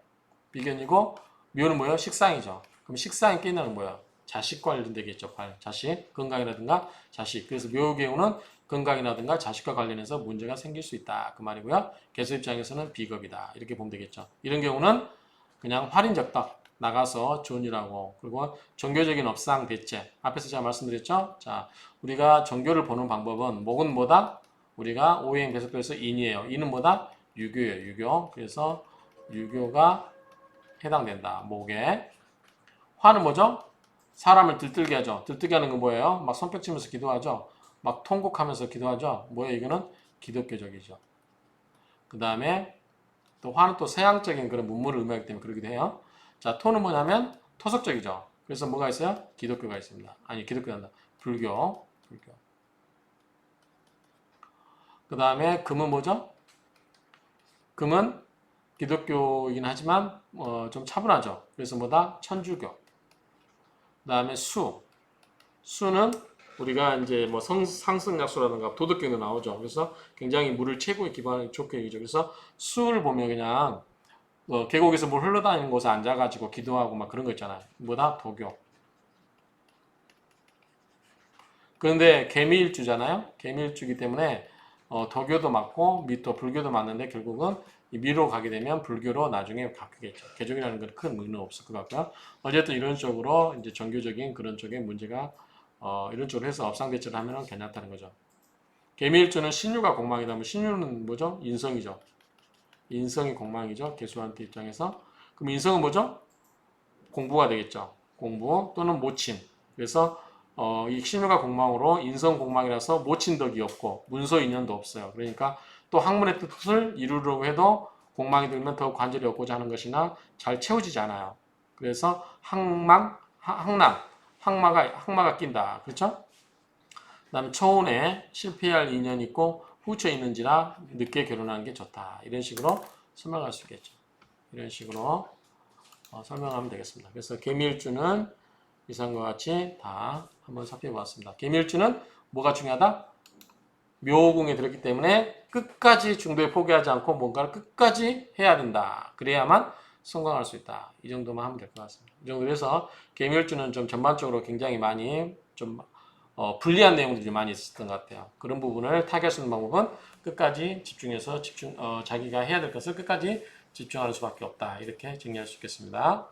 비견이고 묘는 뭐예요? 식상이죠. 그럼 식상이 끼는 뭐예요? 자식 관련되겠죠. 자식, 건강이라든가 자식. 그래서 묘의 경우는 건강이라든가 자식과 관련해서 문제가 생길 수 있다. 그 말이고요. 개수 입장에서는 비겁이다. 이렇게 보면 되겠죠. 이런 경우는 그냥 활인적덕 나가서 좋은 일하고, 그리고 종교적인 업상 대체. 앞에서 제가 말씀드렸죠. 자, 우리가 종교를 보는 방법은 목은 뭐다? 우리가 오행 배석도에서 인이에요. 인은 뭐다? 유교예요. 유교. 그래서 유교가 해당된다. 목에. 화는 뭐죠? 사람을 들뜨게 하죠. 들뜨게 하는 건 뭐예요? 막 손뼉 치면서 기도하죠. 막 통곡하면서 기도하죠. 뭐예요? 이거는 기독교적이죠. 그 다음에 또 화는 또 서양적인 그런 문물을 의미하기 때문에 그러기도 해요. 자, 토는 뭐냐면 토속적이죠. 그래서 뭐가 있어요? 기독교가 있습니다. 아니, 기독교가 아니라 불교. 그 다음에 금은 뭐죠? 금은 기독교이긴 하지만 좀 차분하죠. 그래서 뭐다? 천주교. 그 다음에 수는 우리가 이제 뭐 상승약수라든가 도덕경도 나오죠. 그래서 굉장히 물을 최고의 기반의 조격이죠. 그래서 수를 보면 그냥 계곡에서 물 흘러다니는 곳에 앉아가지고 기도하고 막 그런 거 있잖아요. 뭐다? 도교. 그런데 개미일주잖아요. 개미일주이기 때문에 도교도 맞고 미또 불교도 맞는데 결국은 이 미로 가게 되면 불교로 나중에 바뀌겠죠. 개종이라는 건 큰 의미는 없을 것 같고요. 어쨌든 이런 쪽으로 이제 종교적인 그런 쪽에 문제가 이런 쪽으로 해서 업상대처를 하면 괜찮다는 거죠. 개미일주는 신유가 공망이다. 신유는 뭐죠? 인성이죠. 인성이 공망이죠. 개수한테 입장에서. 그럼 인성은 뭐죠? 공부가 되겠죠. 공부 또는 모친. 그래서 이 신유가 공망으로 인성 공망이라서 모친 덕이 없고 문서 인연도 없어요. 그러니까 또 학문의 뜻을 이루려고 해도 공망이 들면 더 관절이 없고자 하는 것이나 잘 채워지지 않아요. 그래서 항마가 낀다. 그렇죠? 그 다음에 초혼에 실패할 인연이 있고 후처 있는지라 늦게 결혼하는 게 좋다. 이런 식으로 설명할 수 있겠죠. 이런 식으로 설명하면 되겠습니다. 그래서 개미일주는 이상과 같이 다 한번 살펴보았습니다. 개미일주는 뭐가 중요하다? 묘궁에 들었기 때문에 끝까지 중도에 포기하지 않고 뭔가를 끝까지 해야 된다. 그래야만 성공할 수 있다. 이 정도만 하면 될 것 같습니다. 이 정도로 해서 개미일주는 좀 전반적으로 굉장히 많이 좀 불리한 내용들이 많이 있었던 것 같아요. 그런 부분을 타개할 수 있는 방법은 끝까지 집중해서 자기가 해야 될 것을 끝까지 집중하는 수밖에 없다. 이렇게 정리할 수 있겠습니다.